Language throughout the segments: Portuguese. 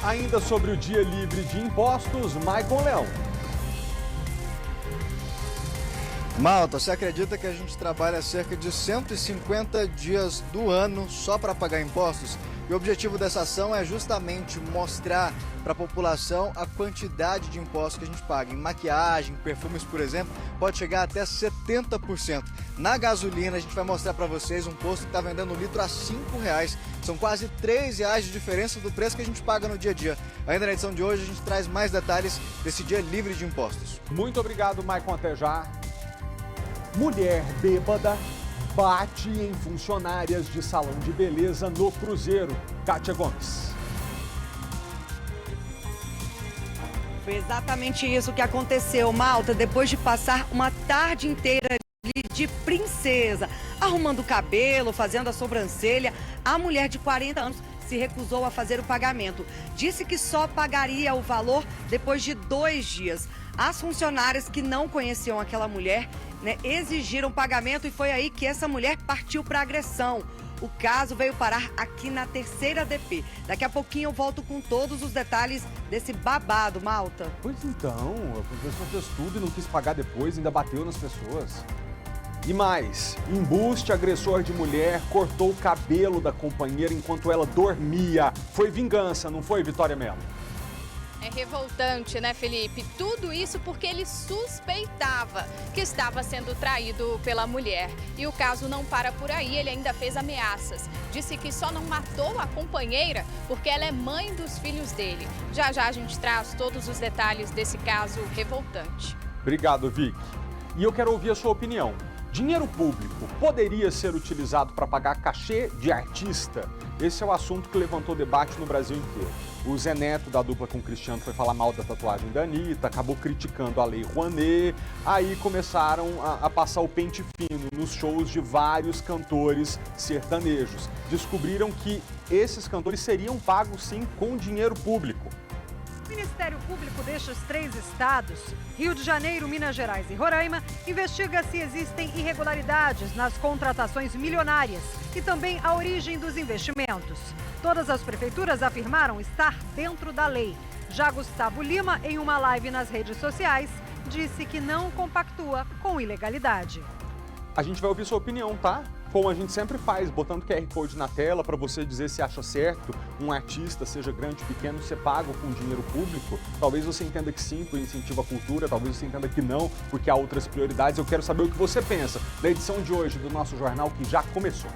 Ainda sobre o dia livre de impostos, Maicon Leão. Malta, você acredita que a gente trabalha cerca de 150 dias do ano só para pagar impostos? E o objetivo dessa ação é justamente mostrar para a população a quantidade de impostos que a gente paga. Em maquiagem, perfumes, por exemplo, pode chegar até 70%. Na gasolina, a gente vai mostrar para vocês um posto que está vendendo um litro a R$5. São quase R$3 de diferença do preço que a gente paga no dia a dia. Ainda na edição de hoje, a gente traz mais detalhes desse dia livre de impostos. Muito obrigado, Maicon. Até já. Mulher bêbada bate em funcionárias de salão de beleza no Cruzeiro. Kátia Gomes. Foi exatamente isso que aconteceu, Malta, depois de passar uma tarde inteira de princesa, arrumando o cabelo, fazendo a sobrancelha, a mulher de 40 anos se recusou a fazer o pagamento. Disse que só pagaria o valor depois de 2 dias. As funcionárias que não conheciam aquela mulher, exigiram pagamento e foi aí que essa mulher partiu para agressão. O caso veio parar aqui na 3ª DP. Daqui a pouquinho eu volto com todos os detalhes desse babado, Malta. Pois então, a pessoa fez tudo e não quis pagar depois, ainda bateu nas pessoas. E mais, embuste, agressor de mulher cortou o cabelo da companheira enquanto ela dormia. Foi vingança, não foi, Vitória Mello? É revoltante, né, Felipe? Tudo isso porque ele suspeitava que estava sendo traído pela mulher. E o caso não para por aí, ele ainda fez ameaças. Disse que só não matou a companheira porque ela é mãe dos filhos dele. Já já a gente traz todos os detalhes desse caso revoltante. Obrigado, Vic. E eu quero ouvir a sua opinião. Dinheiro público poderia ser utilizado para pagar cachê de artista? Esse é o assunto que levantou debate no Brasil inteiro. O Zé Neto, da dupla com o Cristiano, foi falar mal da tatuagem da Anitta, acabou criticando a Lei Rouanet. Aí começaram a passar o pente fino nos shows de vários cantores sertanejos. Descobriram que esses cantores seriam pagos, sim, com dinheiro público. O Ministério Público destes 3 estados, Rio de Janeiro, Minas Gerais e Roraima, investiga se existem irregularidades nas contratações milionárias e também a origem dos investimentos. Todas as prefeituras afirmaram estar dentro da lei. Já Gustavo Lima, em uma live nas redes sociais, disse que não compactua com ilegalidade. A gente vai ouvir sua opinião, tá? Como a gente sempre faz, botando QR Code na tela para você dizer se acha certo um artista, seja grande ou pequeno, ser pago com dinheiro público. Talvez você entenda que sim, por incentivo à cultura, talvez você entenda que não, porque há outras prioridades. Eu quero saber o que você pensa da edição de hoje do nosso jornal que já começou.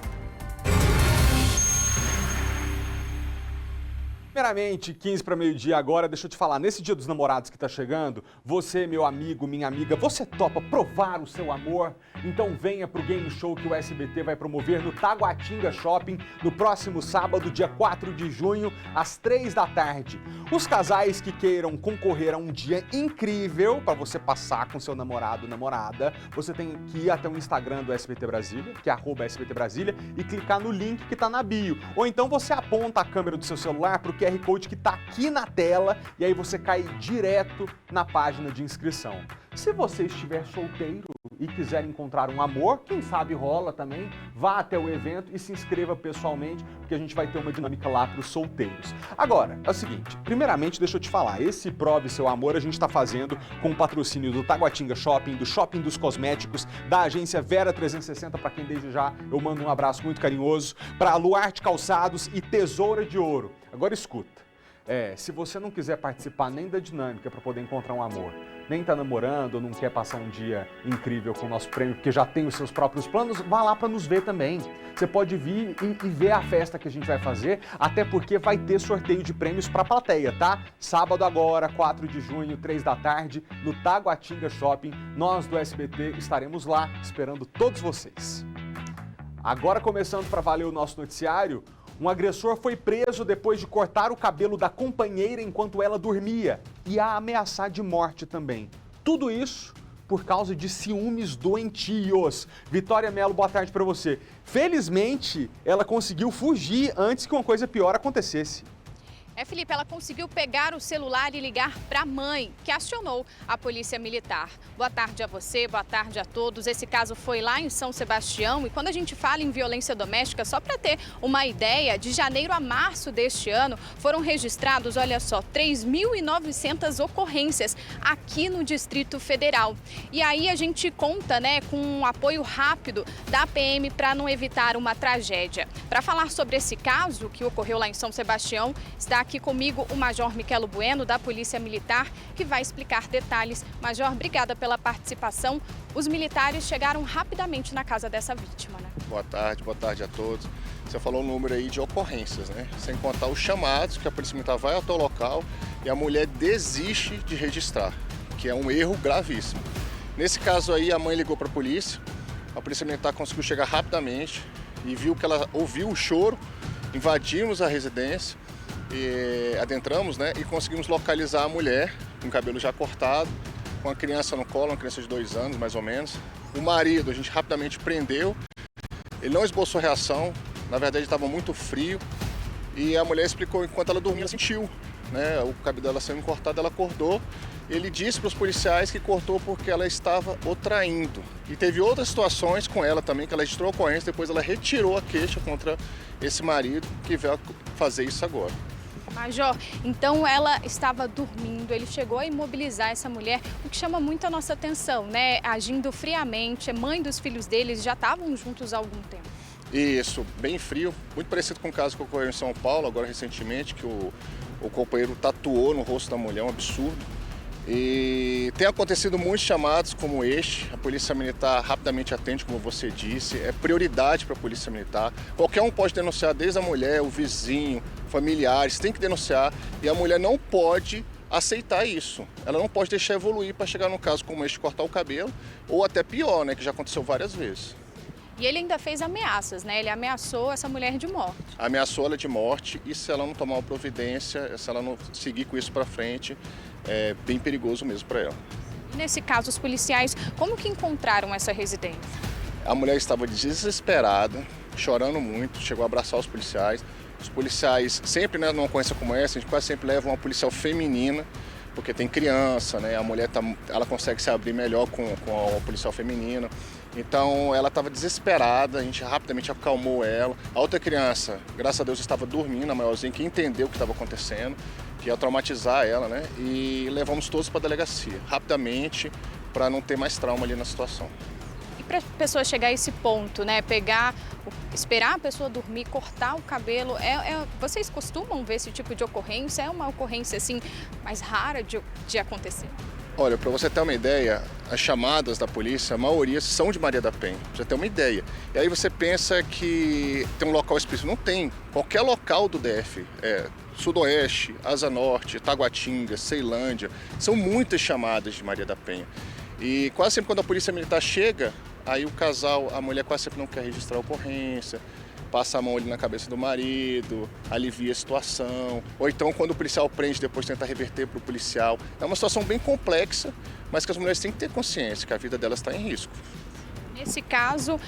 Primeiramente, 15 para meio-dia agora, deixa eu te falar, nesse Dia dos Namorados que tá chegando, você, meu amigo, minha amiga, você topa provar o seu amor? Então venha pro Game Show que o SBT vai promover no Taguatinga Shopping no próximo sábado, dia 4 de junho, às 3 da tarde. Os casais que queiram concorrer a um dia incrível para você passar com seu namorado ou namorada, você tem que ir até o Instagram do SBT Brasília, que é @SBT Brasília, e clicar no link que tá na bio. Ou então você aponta a câmera do seu celular pro QR Code que está aqui na tela e aí você cai direto na página de inscrição. Se você estiver solteiro e quiser encontrar um amor, quem sabe rola também, vá até o evento e se inscreva pessoalmente, porque a gente vai ter uma dinâmica lá para os solteiros. Agora, é o seguinte, primeiramente deixa eu te falar, esse Prove Seu Amor a gente está fazendo com o patrocínio do Taguatinga Shopping, do Shopping dos Cosméticos, da agência Vera 360, para quem desde já eu mando um abraço muito carinhoso, para Luarte Calçados e Tesoura de Ouro. Agora escuta, se você não quiser participar nem da dinâmica para poder encontrar um amor, nem tá namorando ou não quer passar um dia incrível com o nosso prêmio, porque já tem os seus próprios planos, vá lá para nos ver também. Você pode vir e ver a festa que a gente vai fazer, até porque vai ter sorteio de prêmios para a plateia, tá? Sábado agora, 4 de junho, 3 da tarde, no Taguatinga Shopping, nós do SBT estaremos lá esperando todos vocês. Agora começando para valer o nosso noticiário, um agressor foi preso depois de cortar o cabelo da companheira enquanto ela dormia e a ameaçar de morte também. Tudo isso por causa de ciúmes doentios. Vitória Mello, boa tarde para você. Felizmente, ela conseguiu fugir antes que uma coisa pior acontecesse. Felipe, ela conseguiu pegar o celular e ligar para a mãe, que acionou a Polícia Militar. Boa tarde a você, boa tarde a todos. Esse caso foi lá em São Sebastião e quando a gente fala em violência doméstica, só para ter uma ideia, de janeiro a março deste ano foram registrados, olha só, 3.900 ocorrências aqui no Distrito Federal. E aí a gente conta, né, com um apoio rápido da PM para não evitar uma tragédia. Para falar sobre esse caso que ocorreu lá em São Sebastião, está aqui comigo o Major Miquelo Bueno, da Polícia Militar, que vai explicar detalhes. Major, obrigada pela participação. Os militares chegaram rapidamente na casa dessa vítima, né? Boa tarde a todos. Você falou o número aí de ocorrências, né? Sem contar os chamados, que a Polícia Militar vai até o local e a mulher desiste de registrar, que é um erro gravíssimo. Nesse caso aí, a mãe ligou para a Polícia Militar conseguiu chegar rapidamente e viu que ela ouviu o choro, invadimos a residência, e adentramos, né, e conseguimos localizar a mulher com o cabelo já cortado, com a criança no colo, uma criança de 2 anos mais ou menos. O marido a gente rapidamente prendeu, ele não esboçou reação, na verdade estava muito frio e a mulher explicou enquanto ela dormia, ela sentiu, né, o cabelo dela sendo cortado, ela acordou. Ele disse para os policiais que cortou porque ela estava o traindo. E teve outras situações com ela também, que ela registrou a ocorrência, depois ela retirou a queixa contra esse marido que veio fazer isso agora. Major, então ela estava dormindo, ele chegou a imobilizar essa mulher, o que chama muito a nossa atenção, né? Agindo friamente, é mãe dos filhos deles, já estavam juntos há algum tempo. Isso, bem frio, muito parecido com o caso que ocorreu em São Paulo, agora recentemente, que o companheiro tatuou no rosto da mulher, um absurdo. E tem acontecido muitos chamados como este, a Polícia Militar rapidamente atende, como você disse, é prioridade para a Polícia Militar. Qualquer um pode denunciar, desde a mulher, o vizinho, familiares, tem que denunciar e a mulher não pode aceitar isso. Ela não pode deixar evoluir para chegar num caso como este, cortar o cabelo, ou até pior, né, que já aconteceu várias vezes. E ele ainda fez ameaças, né? Ele ameaçou essa mulher de morte. Ameaçou ela de morte e se ela não tomar uma providência, se ela não seguir com isso para frente, é bem perigoso mesmo para ela. Nesse caso, os policiais, como que encontraram essa residência? A mulher estava desesperada, chorando muito, chegou a abraçar os policiais. Os policiais, sempre, né, numa ocorrência como essa, a gente quase sempre leva uma policial feminina, porque tem criança, né? A mulher ela consegue se abrir melhor com a policial feminina. Então ela estava desesperada, a gente rapidamente acalmou ela. A outra criança, graças a Deus, estava dormindo, a maiorzinha, que entendeu o que estava acontecendo, que ia traumatizar ela, né? E levamos todos para a delegacia, rapidamente, para não ter mais trauma ali na situação. E para a pessoa chegar a esse ponto, né? Esperar a pessoa dormir, cortar o cabelo, vocês costumam ver esse tipo de ocorrência? É uma ocorrência assim mais rara de acontecer? Olha, para você ter uma ideia, as chamadas da polícia, a maioria são de Maria da Penha, já tem uma ideia. E aí você pensa que tem um local específico, não tem. Qualquer local do DF, Sudoeste, Asa Norte, Taguatinga, Ceilândia, são muitas chamadas de Maria da Penha. E quase sempre quando a Polícia Militar chega, aí o casal, a mulher quase sempre não quer registrar a ocorrência, passa a mão ali na cabeça do marido, alivia a situação. Ou então, quando o policial prende, depois tenta reverter para o policial. É uma situação bem complexa, mas que as mulheres têm que ter consciência que a vida delas está em risco. Nesse caso,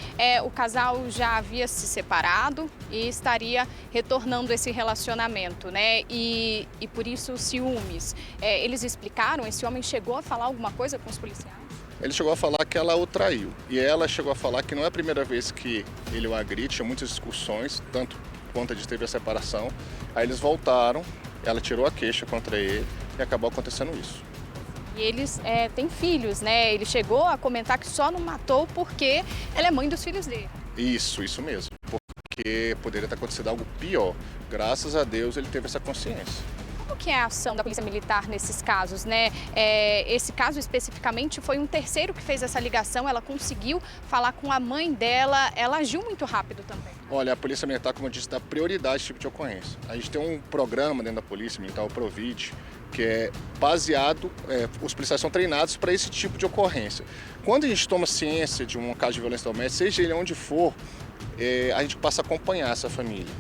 o casal já havia se separado e estaria retornando esse relacionamento, né? E por isso os ciúmes. Eles explicaram, esse homem chegou a falar alguma coisa com os policiais? Ele chegou a falar que ela o traiu. E ela chegou a falar que não é a primeira vez que ele o agride, tinha muitas discussões, tanto quanto de teve a separação. Aí eles voltaram, ela tirou a queixa contra ele e acabou acontecendo isso. E eles têm filhos, né? Ele chegou a comentar que só não matou porque ela é mãe dos filhos dele. Isso mesmo. Porque poderia ter acontecido algo pior. Graças a Deus ele teve essa consciência. Como que é a ação da Polícia Militar nesses casos, né? Esse caso especificamente foi um terceiro que fez essa ligação, ela conseguiu falar com a mãe dela, ela agiu muito rápido também. Olha, a Polícia Militar, como eu disse, dá prioridade a esse tipo de ocorrência. A gente tem um programa dentro da Polícia Militar, o PROVID, que é baseado, os policiais são treinados para esse tipo de ocorrência. Quando a gente toma ciência de um caso de violência doméstica, seja ele onde for, a gente passa a acompanhar essa família.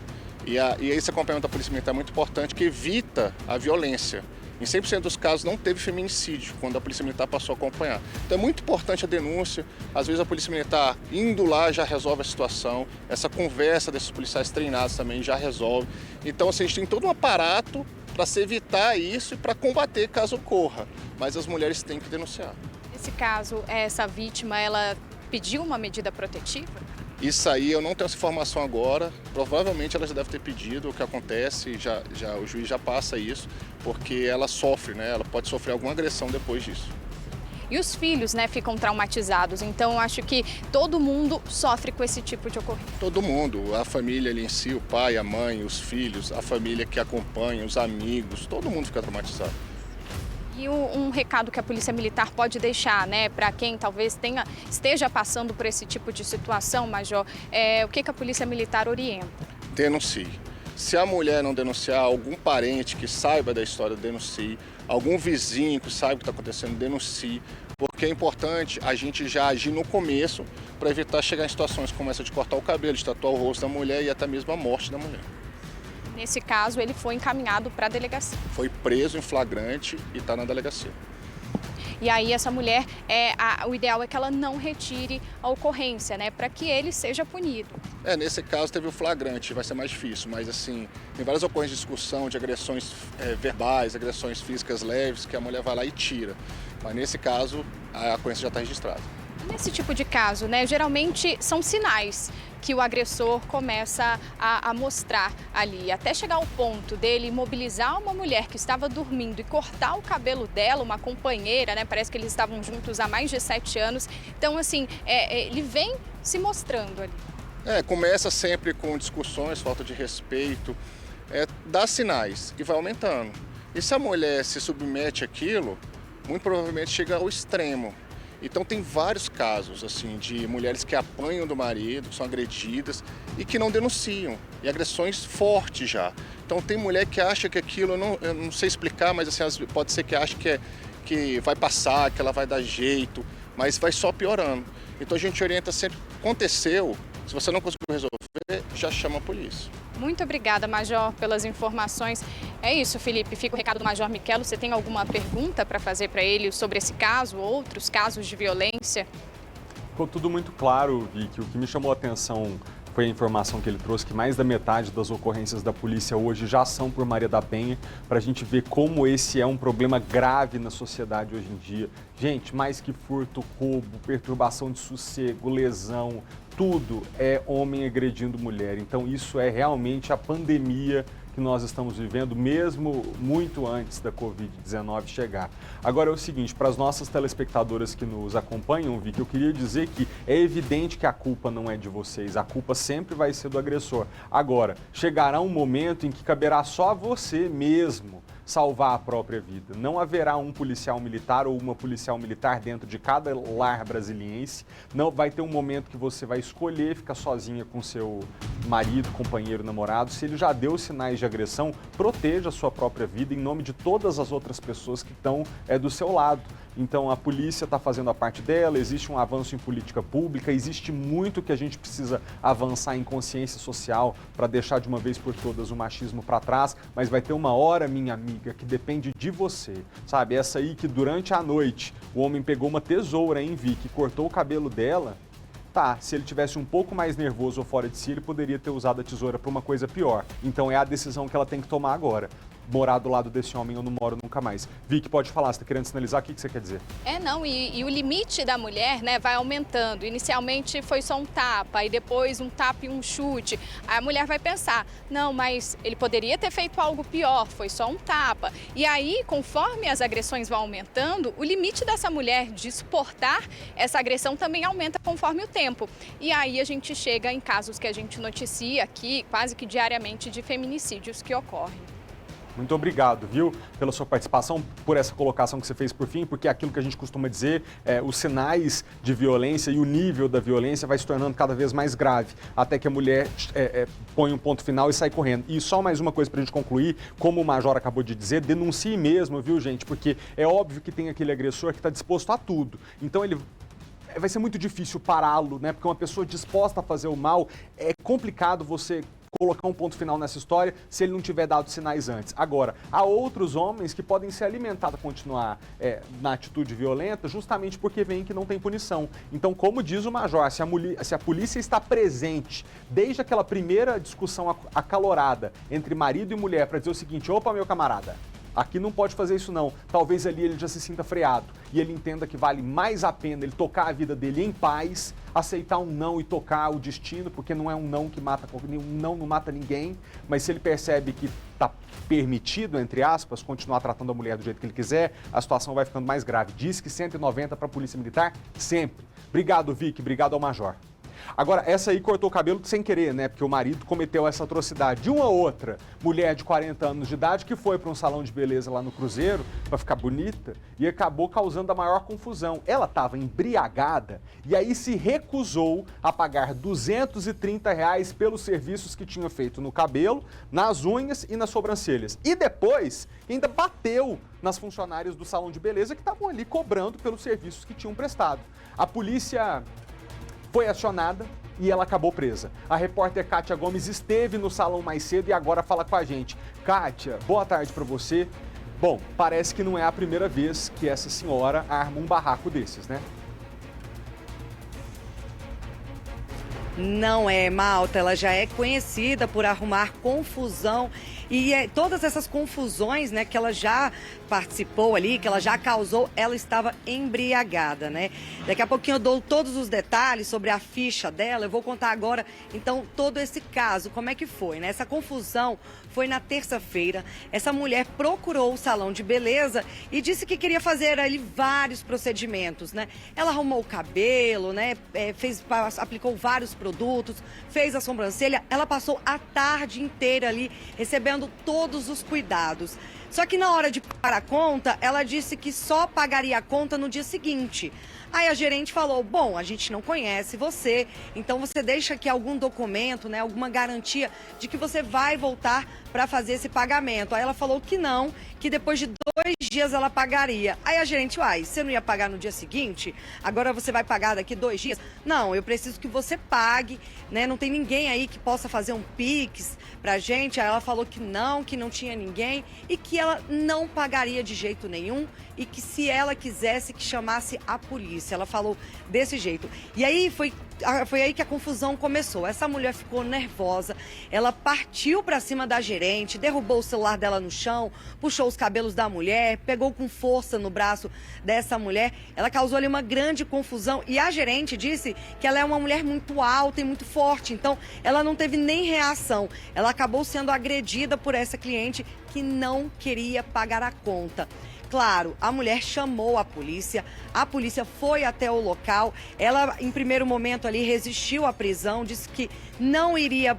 E esse acompanhamento da Polícia Militar é muito importante, que evita a violência. Em 100% dos casos não teve feminicídio, quando a Polícia Militar passou a acompanhar. Então é muito importante a denúncia, às vezes a Polícia Militar indo lá já resolve a situação, essa conversa desses policiais treinados também já resolve. Então assim, a gente tem todo um aparato para se evitar isso e para combater caso ocorra. Mas as mulheres têm que denunciar. Nesse caso, essa vítima, ela pediu uma medida protetiva? Isso aí eu não tenho essa informação agora, provavelmente ela já deve ter pedido. O que acontece, o juiz já passa isso, porque ela sofre, né? Ela pode sofrer alguma agressão depois disso. E os filhos, né, ficam traumatizados, então eu acho que todo mundo sofre com esse tipo de ocorrência. Todo mundo, a família ali em si, o pai, a mãe, os filhos, a família que acompanha, os amigos, todo mundo fica traumatizado. E um recado que a Polícia Militar pode deixar, né, para quem talvez esteja passando por esse tipo de situação, Major, o que a Polícia Militar orienta? Denuncie. Se a mulher não denunciar, algum parente que saiba da história, denuncie. Algum vizinho que saiba o que está acontecendo, denuncie. Porque é importante a gente já agir no começo para evitar chegar em situações como essa de cortar o cabelo, de tatuar o rosto da mulher e até mesmo a morte da mulher. Nesse caso, ele foi encaminhado para a delegacia. Foi preso em flagrante e está na delegacia. E aí essa mulher, o ideal é que ela não retire a ocorrência, né, para que ele seja punido. Nesse caso teve o flagrante, vai ser mais difícil, mas assim, tem várias ocorrências de discussão, de agressões verbais, agressões físicas leves, que a mulher vai lá e tira. Mas nesse caso, a ocorrência já está registrada. Nesse tipo de caso, né, geralmente são sinais que o agressor começa a mostrar ali, até chegar ao ponto dele imobilizar uma mulher que estava dormindo e cortar o cabelo dela, uma companheira, né, parece que eles estavam juntos há mais de 7 anos, então assim, ele vem se mostrando ali. Começa sempre com discussões, falta de respeito, dá sinais e vai aumentando. E se a mulher se submete àquilo, muito provavelmente chega ao extremo. Então tem vários casos assim de mulheres que apanham do marido, que são agredidas e que não denunciam, e agressões fortes já. Então tem mulher que acha que aquilo, eu não sei explicar, mas assim, pode ser que ache que vai passar, que ela vai dar jeito, mas vai só piorando. Então a gente orienta sempre, aconteceu, se você não conseguiu resolver, já chama a polícia. Muito obrigada, Major, pelas informações. É isso, Felipe. Fica o recado do Major Michelo. Você tem alguma pergunta para fazer para ele sobre esse caso, outros casos de violência? Ficou tudo muito claro, Vicky. O que me chamou a atenção foi a informação que ele trouxe, que mais da metade das ocorrências da polícia hoje já são por Maria da Penha, para a gente ver como esse é um problema grave na sociedade hoje em dia. Gente, mais que furto, roubo, perturbação de sossego, lesão, tudo é homem agredindo mulher. Então isso é realmente a pandemia que nós estamos vivendo, mesmo muito antes da Covid-19 chegar. Agora é o seguinte, para as nossas telespectadoras que nos acompanham, Vicky, eu queria dizer que é evidente que a culpa não é de vocês, a culpa sempre vai ser do agressor. Agora, chegará um momento em que caberá só a você mesmo salvar a própria vida. Não haverá um policial militar ou uma policial militar dentro de cada lar brasiliense. Não vai ter um momento que você vai escolher ficar sozinha com seu marido, companheiro, namorado. Se ele já deu sinais de agressão, proteja a sua própria vida em nome de todas as outras pessoas que estão do seu lado. Então a polícia está fazendo a parte dela, existe um avanço em política pública, existe muito que a gente precisa avançar em consciência social para deixar de uma vez por todas o machismo para trás, mas vai ter uma hora, minha amiga, que depende de você, sabe? Essa aí que durante a noite o homem pegou uma tesoura, hein, Vicky, cortou o cabelo dela. Tá, se ele tivesse um pouco mais nervoso ou fora de si, ele poderia ter usado a tesoura para uma coisa pior. Então é a decisão que ela tem que tomar agora. Morar do lado desse homem eu não moro nunca mais. Vicky, pode falar, você está querendo sinalizar? O que você quer dizer? E o limite da mulher, né, vai aumentando. Inicialmente foi só um tapa, e depois um tapa e um chute. Aí a mulher vai pensar, não, mas ele poderia ter feito algo pior, foi só um tapa. E aí, conforme as agressões vão aumentando, o limite dessa mulher de suportar essa agressão também aumenta conforme o tempo. E aí a gente chega em casos que a gente noticia aqui, quase que diariamente, de feminicídios que ocorrem. Muito obrigado, viu, pela sua participação, por essa colocação que você fez por fim, porque é aquilo que a gente costuma dizer, os sinais de violência e o nível da violência vai se tornando cada vez mais grave, até que a mulher põe um ponto final e sai correndo. E só mais uma coisa para a gente concluir, como o Major acabou de dizer, denuncie mesmo, viu, gente, porque é óbvio que tem aquele agressor que está disposto a tudo. Então vai ser muito difícil pará-lo, né, porque uma pessoa disposta a fazer o mal, é complicado você colocar um ponto final nessa história se ele não tiver dado sinais antes. Agora, há outros homens que podem ser alimentados a continuar na atitude violenta justamente porque veem que não tem punição. Então, como diz o Major, se a polícia está presente desde aquela primeira discussão acalorada entre marido e mulher para dizer o seguinte: opa, meu camarada, aqui não pode fazer isso não. Talvez ali ele já se sinta freado e ele entenda que vale mais a pena ele tocar a vida dele em paz, aceitar um não e tocar o destino, porque não é um não que mata, um não mata ninguém, mas se ele percebe que está permitido, entre aspas, continuar tratando a mulher do jeito que ele quiser, a situação vai ficando mais grave. Diz que 190 para a Polícia Militar, sempre. Obrigado, Vicky, obrigado ao Major. Agora, essa aí cortou o cabelo sem querer, né? Porque o marido cometeu essa atrocidade. De uma outra mulher de 40 anos de idade que foi para um salão de beleza lá no Cruzeiro para ficar bonita e acabou causando a maior confusão. Ela estava embriagada e aí se recusou a pagar R$230 pelos serviços que tinha feito no cabelo, nas unhas e nas sobrancelhas. E depois ainda bateu nas funcionárias do salão de beleza que estavam ali cobrando pelos serviços que tinham prestado. A polícia foi acionada e ela acabou presa. A repórter Kátia Gomes esteve no salão mais cedo e agora fala com a gente. Kátia, boa tarde para você. Bom, parece que não é a primeira vez que essa senhora arma um barraco desses, né? Não é, Malta, ela já é conhecida por arrumar confusão e todas essas confusões, né, que ela já participou ali, que ela já causou, ela estava embriagada, né? Daqui a pouquinho eu dou todos os detalhes sobre a ficha dela, eu vou contar agora, então, todo esse caso, como é que foi, né? Essa confusão foi na terça-feira, essa mulher procurou o salão de beleza e disse que queria fazer ali vários procedimentos, né? Ela arrumou o cabelo, né, aplicou vários produtos, fez a sobrancelha, ela passou a tarde inteira ali recebendo todos os cuidados. Só que na hora de pagar a conta, ela disse que só pagaria a conta no dia seguinte. Aí a gerente falou, bom, a gente não conhece você, então você deixa aqui algum documento, né, alguma garantia de que você vai voltar para fazer esse pagamento. Aí ela falou que não, que depois de 2 dias ela pagaria. Aí a gerente, uai, você não ia pagar no dia seguinte? Agora você vai pagar daqui 2 dias? Não, eu preciso que você pague, né, não tem ninguém aí que possa fazer um Pix pra gente. Aí ela falou que não tinha ninguém e que ela não pagaria de jeito nenhum e que se ela quisesse que chamasse a polícia. Ela falou desse jeito. E aí foi aí que a confusão começou. Essa mulher ficou nervosa, ela partiu pra cima da gerente, derrubou o celular dela no chão, puxou os cabelos da mulher, pegou com força no braço dessa mulher. Ela causou ali uma grande confusão e a gerente disse que ela é uma mulher muito alta e muito forte, então ela não teve nem reação. Ela acabou sendo agredida por essa cliente que não queria pagar a conta. Claro, a mulher chamou a polícia foi até o local, ela em primeiro momento ali resistiu à prisão, disse que não iria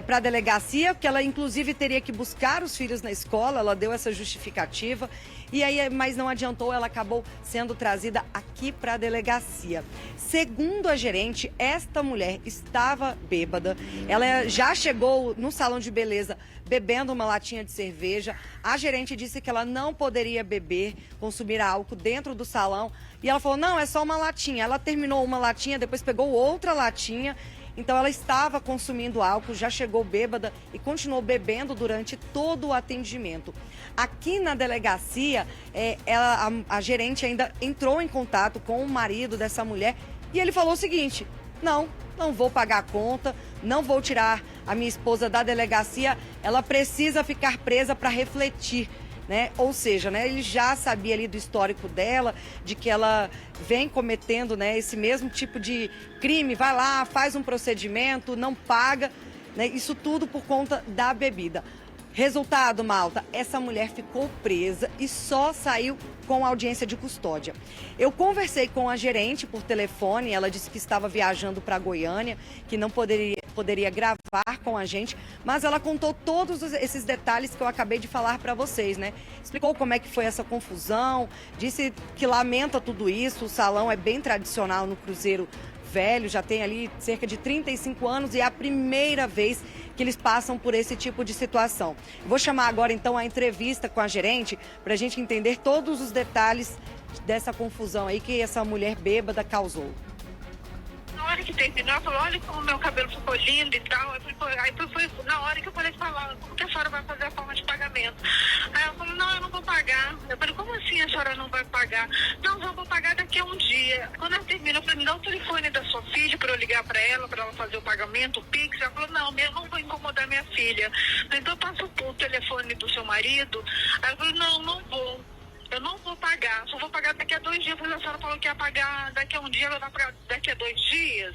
para a delegacia, porque ela inclusive teria que buscar os filhos na escola, ela deu essa justificativa, e aí, mas não adiantou, ela acabou sendo trazida aqui para a delegacia. Segundo a gerente, esta mulher estava bêbada, ela já chegou no salão de beleza bebendo uma latinha de cerveja. A gerente disse que ela não poderia beber, consumir álcool dentro do salão, e ela falou, não, é só uma latinha. Ela terminou uma latinha, depois pegou outra latinha. Então ela estava consumindo álcool, já chegou bêbada e continuou bebendo durante todo o atendimento. Aqui na delegacia, a gerente ainda entrou em contato com o marido dessa mulher e ele falou o seguinte, não vou pagar a conta, não vou tirar a minha esposa da delegacia, ela precisa ficar presa para refletir. Né? Ou seja, né, ele já sabia ali do histórico dela, de que ela vem cometendo, né, esse mesmo tipo de crime, vai lá, faz um procedimento, não paga, né, isso tudo por conta da bebida. Resultado, Malta, essa mulher ficou presa e só saiu com audiência de custódia. Eu conversei com a gerente por telefone, ela disse que estava viajando para Goiânia, que não poderia gravar com a gente, mas ela contou todos esses detalhes que eu acabei de falar para vocês, né? Explicou como é que foi essa confusão, disse que lamenta tudo isso, o salão é bem tradicional no Cruzeiro Velho, já tem ali cerca de 35 anos e é a primeira vez que eles passam por esse tipo de situação. Vou chamar agora então a entrevista com a gerente para a gente entender todos os detalhes dessa confusão aí que essa mulher bêbada causou. Na hora que terminou, ela falou, olha como meu cabelo ficou lindo e tal. Aí foi na hora que eu falei pra ela, como que a senhora vai fazer a forma de pagamento? Aí ela falou, não, eu não vou pagar. Eu falei, como assim a senhora não vai pagar? Não, eu vou pagar daqui a um dia. Quando ela terminou, eu falei, me dá o telefone da sua filha pra eu ligar pra ela fazer o pagamento, o Pix. Ela falou, não, eu não vou incomodar minha filha. Então passa o telefone do seu marido. Aí eu falei, não vou. Eu não vou pagar, só vou pagar daqui a 2 dias. A senhora falou que ia pagar daqui a um dia, ela vai pagar daqui a 2 dias.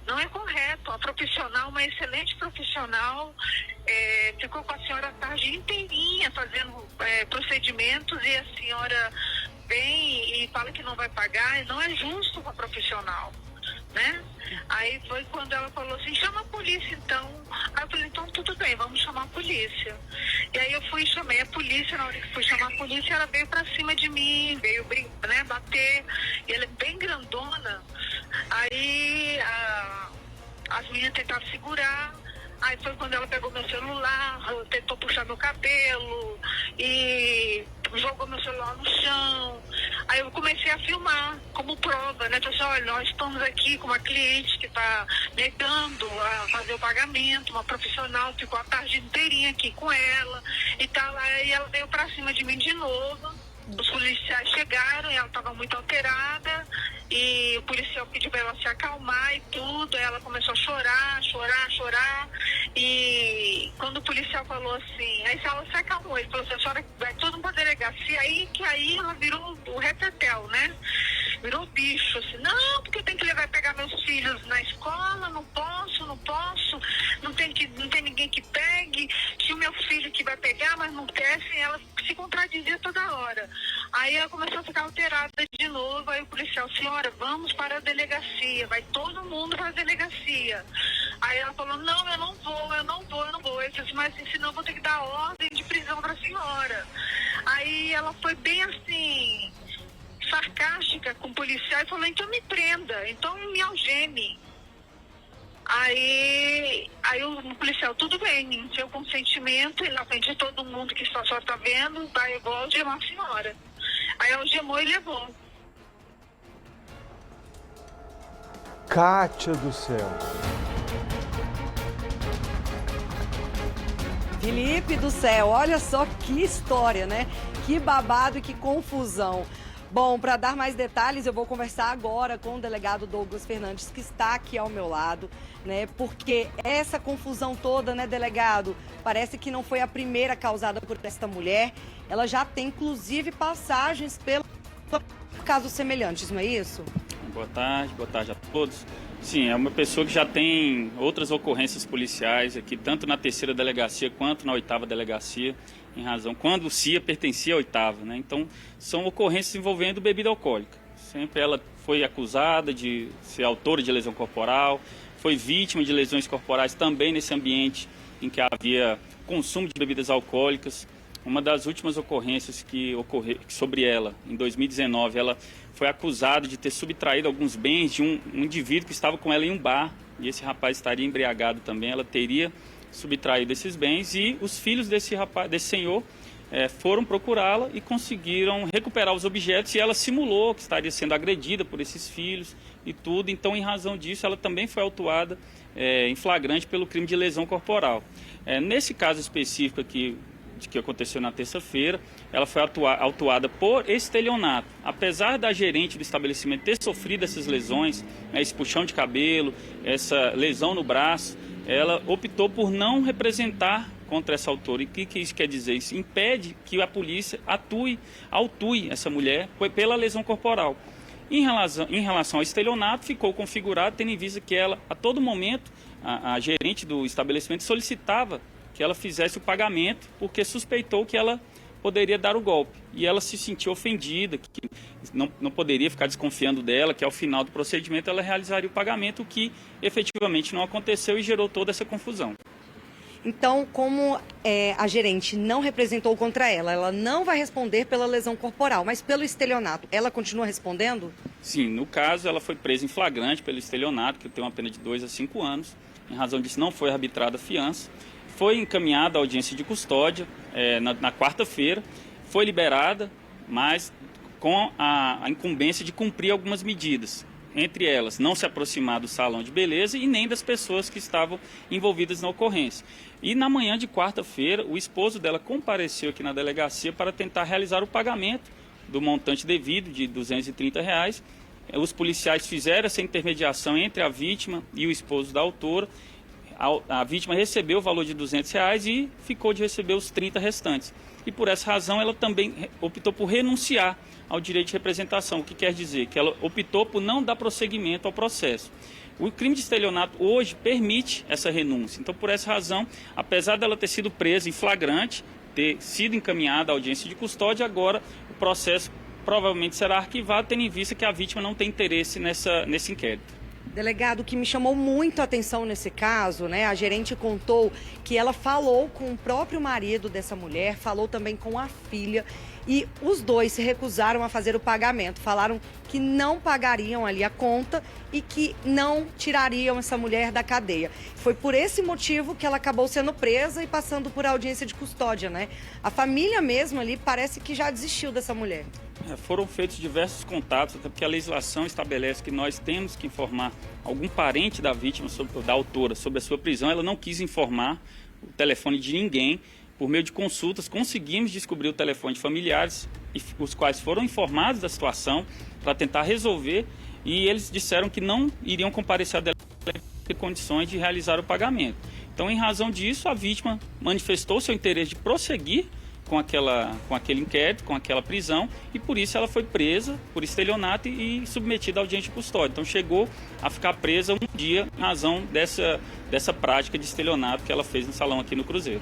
Não é correto. A profissional, uma excelente profissional, ficou com a senhora a tarde inteirinha fazendo procedimentos e a senhora vem e fala que não vai pagar. Não é justo com a profissional, né? Aí foi quando ela falou assim, chama a polícia então. Aí eu falei, então tudo bem, vamos chamar a polícia. E aí eu fui e chamei a polícia. Na hora que fui chamar a polícia, ela veio pra cima de mim, veio bater. E ela é bem grandona. Aí as meninas tentaram segurar. Aí foi quando ela pegou meu celular, tentou puxar meu cabelo e jogou meu celular no chão. Aí eu comecei a filmar como prova, né? Falei assim, olha, nós estamos aqui com uma cliente que está negando a fazer o pagamento, uma profissional, ficou a tarde inteirinha aqui com ela e tal. Aí ela veio pra cima de mim de novo. Os policiais chegaram e ela estava muito alterada e o policial pediu para ela se acalmar e tudo. Aí ela começou a chorar e quando o policial falou assim, aí ela se acalmou, ele falou assim, a senhora vai todo mundo pra delegacia. Aí ela virou o repetel, né? Virou bicho, assim, não, porque eu tenho que levar e pegar meus filhos na escola, não posso, não tem ninguém que pegue, tinha o meu filho que vai pegar, mas não quer, assim, ela se contradizia toda hora. Aí ela começou a ficar alterada de novo, aí o policial, senhora, vamos para a delegacia, vai todo mundo para a delegacia. Aí ela falou, não, eu não vou. Eu disse, mas senão eu vou ter que dar ordem de prisão para a senhora. Aí ela foi bem assim, sarcástica com o policial e falou, então me prenda, então me algeme. Aí o policial, tudo bem, seu consentimento, e na frente de todo mundo que só está vendo, vai igual algemar a senhora. Aí algemou e levou. Kátia do céu. Felipe do céu, olha só que história, né? Que babado e que confusão. Bom, para dar mais detalhes, eu vou conversar agora com o delegado Douglas Fernandes, que está aqui ao meu lado, né? Porque essa confusão toda, né, delegado, parece que não foi a primeira causada por esta mulher. Ela já tem, inclusive, passagens pelo casos semelhantes, não é isso? Boa tarde a todos. Sim, é uma pessoa que já tem outras ocorrências policiais aqui, tanto na 3ª delegacia quanto na 8ª delegacia, em razão, quando o CIA pertencia à 8ª, né? Então, são ocorrências envolvendo bebida alcoólica. Sempre ela foi acusada de ser autora de lesão corporal, foi vítima de lesões corporais também nesse ambiente em que havia consumo de bebidas alcoólicas. Uma das últimas ocorrências que ocorreu sobre ela, em 2019, ela foi acusada de ter subtraído alguns bens de um indivíduo que estava com ela em um bar, e esse rapaz estaria embriagado também. Ela teria subtraído esses bens e os filhos desse senhor foram procurá-la e conseguiram recuperar os objetos, e ela simulou que estaria sendo agredida por esses filhos e tudo. Então, em razão disso, ela também foi autuada em flagrante pelo crime de lesão corporal. Nesse caso específico aqui, que aconteceu na terça-feira, ela foi autuada por estelionato. Apesar da gerente do estabelecimento ter sofrido essas lesões, esse puxão de cabelo, essa lesão no braço, ela optou por não representar contra essa autora. E o que isso quer dizer? Isso impede que a polícia autue essa mulher pela lesão corporal. Em relação ao estelionato, ficou configurado, tendo em vista que ela, a todo momento, a gerente do estabelecimento solicitava que ela fizesse o pagamento, porque suspeitou que ela poderia dar o golpe. E ela se sentiu ofendida, que não poderia ficar desconfiando dela, que ao final do procedimento ela realizaria o pagamento, o que efetivamente não aconteceu e gerou toda essa confusão. Então, como a gerente não representou contra ela, ela não vai responder pela lesão corporal, mas pelo estelionato, ela continua respondendo? Sim, no caso ela foi presa em flagrante pelo estelionato, que tem uma pena de 2 a 5 anos. Em razão disso, não foi arbitrada a fiança. Foi encaminhada à audiência de custódia na quarta-feira, foi liberada, mas com a incumbência de cumprir algumas medidas. entre elas, não se aproximar do salão de beleza e nem das pessoas que estavam envolvidas na ocorrência. E na manhã de quarta-feira, o esposo dela compareceu aqui na delegacia para tentar realizar o pagamento do montante devido de R$ 230. Os policiais fizeram essa intermediação entre a vítima e o esposo da autora. A vítima recebeu o valor de R$ 200 e ficou de receber os 30 restantes. E por essa razão ela também optou por renunciar ao direito de representação, o que quer dizer que ela optou por não dar prosseguimento ao processo. O crime de estelionato hoje permite essa renúncia. Então, por essa razão, apesar dela ter sido presa em flagrante, ter sido encaminhada à audiência de custódia, agora o processo provavelmente será arquivado, tendo em vista que a vítima não tem interesse nesse inquérito. Delegado, o que me chamou muito a atenção nesse caso, né? A gerente contou que ela falou com o próprio marido dessa mulher, falou também com a filha e os dois se recusaram a fazer o pagamento. Falaram que não pagariam ali a conta e que não tirariam essa mulher da cadeia. Foi por esse motivo que ela acabou sendo presa e passando por audiência de custódia, né? A família mesmo ali parece que já desistiu dessa mulher. Foram feitos diversos contatos, até porque a legislação estabelece que nós temos que informar algum parente da vítima, da autora, sobre a sua prisão. Ela não quis informar o telefone de ninguém. Por meio de consultas, conseguimos descobrir o telefone de familiares, os quais foram informados da situação para tentar resolver, e eles disseram que não iriam comparecer à delegacia em condições de realizar o pagamento. Então, em razão disso, a vítima manifestou seu interesse de prosseguir com aquele inquérito, com aquela prisão, e por isso ela foi presa por estelionato e submetida à audiência de custódia. Então chegou a ficar presa um dia em razão dessa prática de estelionato que ela fez no salão aqui no Cruzeiro.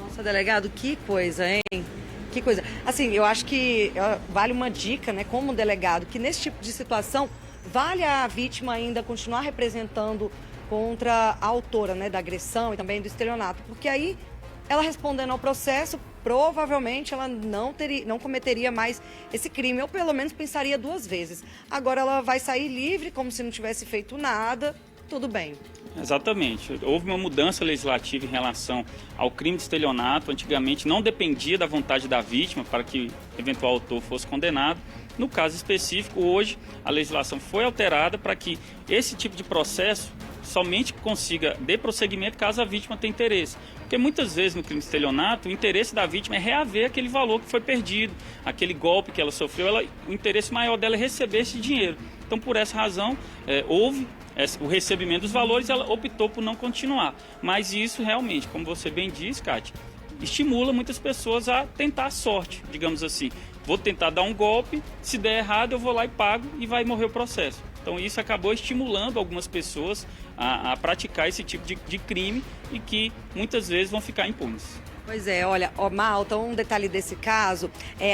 Nossa, delegado, que coisa, hein? Que coisa. Assim, eu acho que vale uma dica, né, como delegado, que nesse tipo de situação vale a vítima ainda continuar representando contra a autora, né, da agressão e também do estelionato, porque aí ela respondendo ao processo, provavelmente ela não cometeria mais esse crime, ou pelo menos pensaria duas vezes. Agora ela vai sair livre, como se não tivesse feito nada, tudo bem. Exatamente. Houve uma mudança legislativa em relação ao crime de estelionato. Antigamente não dependia da vontade da vítima para que o eventual autor fosse condenado. No caso específico, hoje a legislação foi alterada para que esse tipo de processo somente consiga dar prosseguimento caso a vítima tenha interesse. Porque muitas vezes no crime de estelionato, o interesse da vítima é reaver aquele valor que foi perdido, aquele golpe que ela sofreu, o interesse maior dela é receber esse dinheiro. Então, por essa razão, houve o recebimento dos valores e ela optou por não continuar. Mas isso realmente, como você bem diz, Kátia, estimula muitas pessoas a tentar a sorte, digamos assim. Vou tentar dar um golpe, se der errado eu vou lá e pago e vai morrer o processo. Então isso acabou estimulando algumas pessoas a praticar esse tipo de crime e que muitas vezes vão ficar impunes. Pois é, olha, Malta, um detalhe desse caso,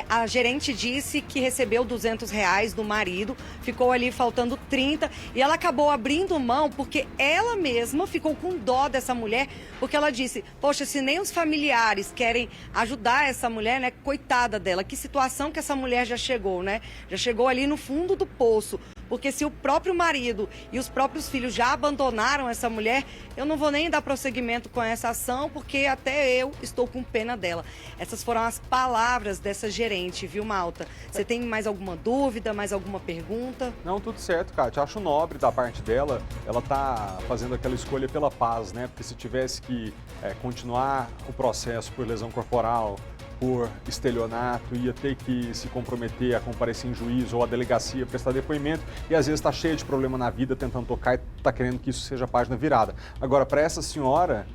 a gerente disse que recebeu R$200 do marido, ficou ali faltando 30 e ela acabou abrindo mão porque ela mesma ficou com dó dessa mulher, porque ela disse, poxa, se nem os familiares querem ajudar essa mulher, né, coitada dela, que situação que essa mulher já chegou, né, já chegou ali no fundo do poço. Porque se o próprio marido e os próprios filhos já abandonaram essa mulher, eu não vou nem dar prosseguimento com essa ação, porque até eu estou com pena dela. Essas foram as palavras dessa gerente, viu, Malta? Você tem mais alguma dúvida, mais alguma pergunta? Não, tudo certo, Kátia. Acho nobre da parte dela. Ela tá fazendo aquela escolha pela paz, né? Porque se tivesse que continuar o processo por lesão corporal, por estelionato, ia ter que se comprometer a comparecer em juízo ou a delegacia, prestar depoimento, e às vezes está cheia de problema na vida, tentando tocar e está querendo que isso seja a página virada. Agora, para essa senhora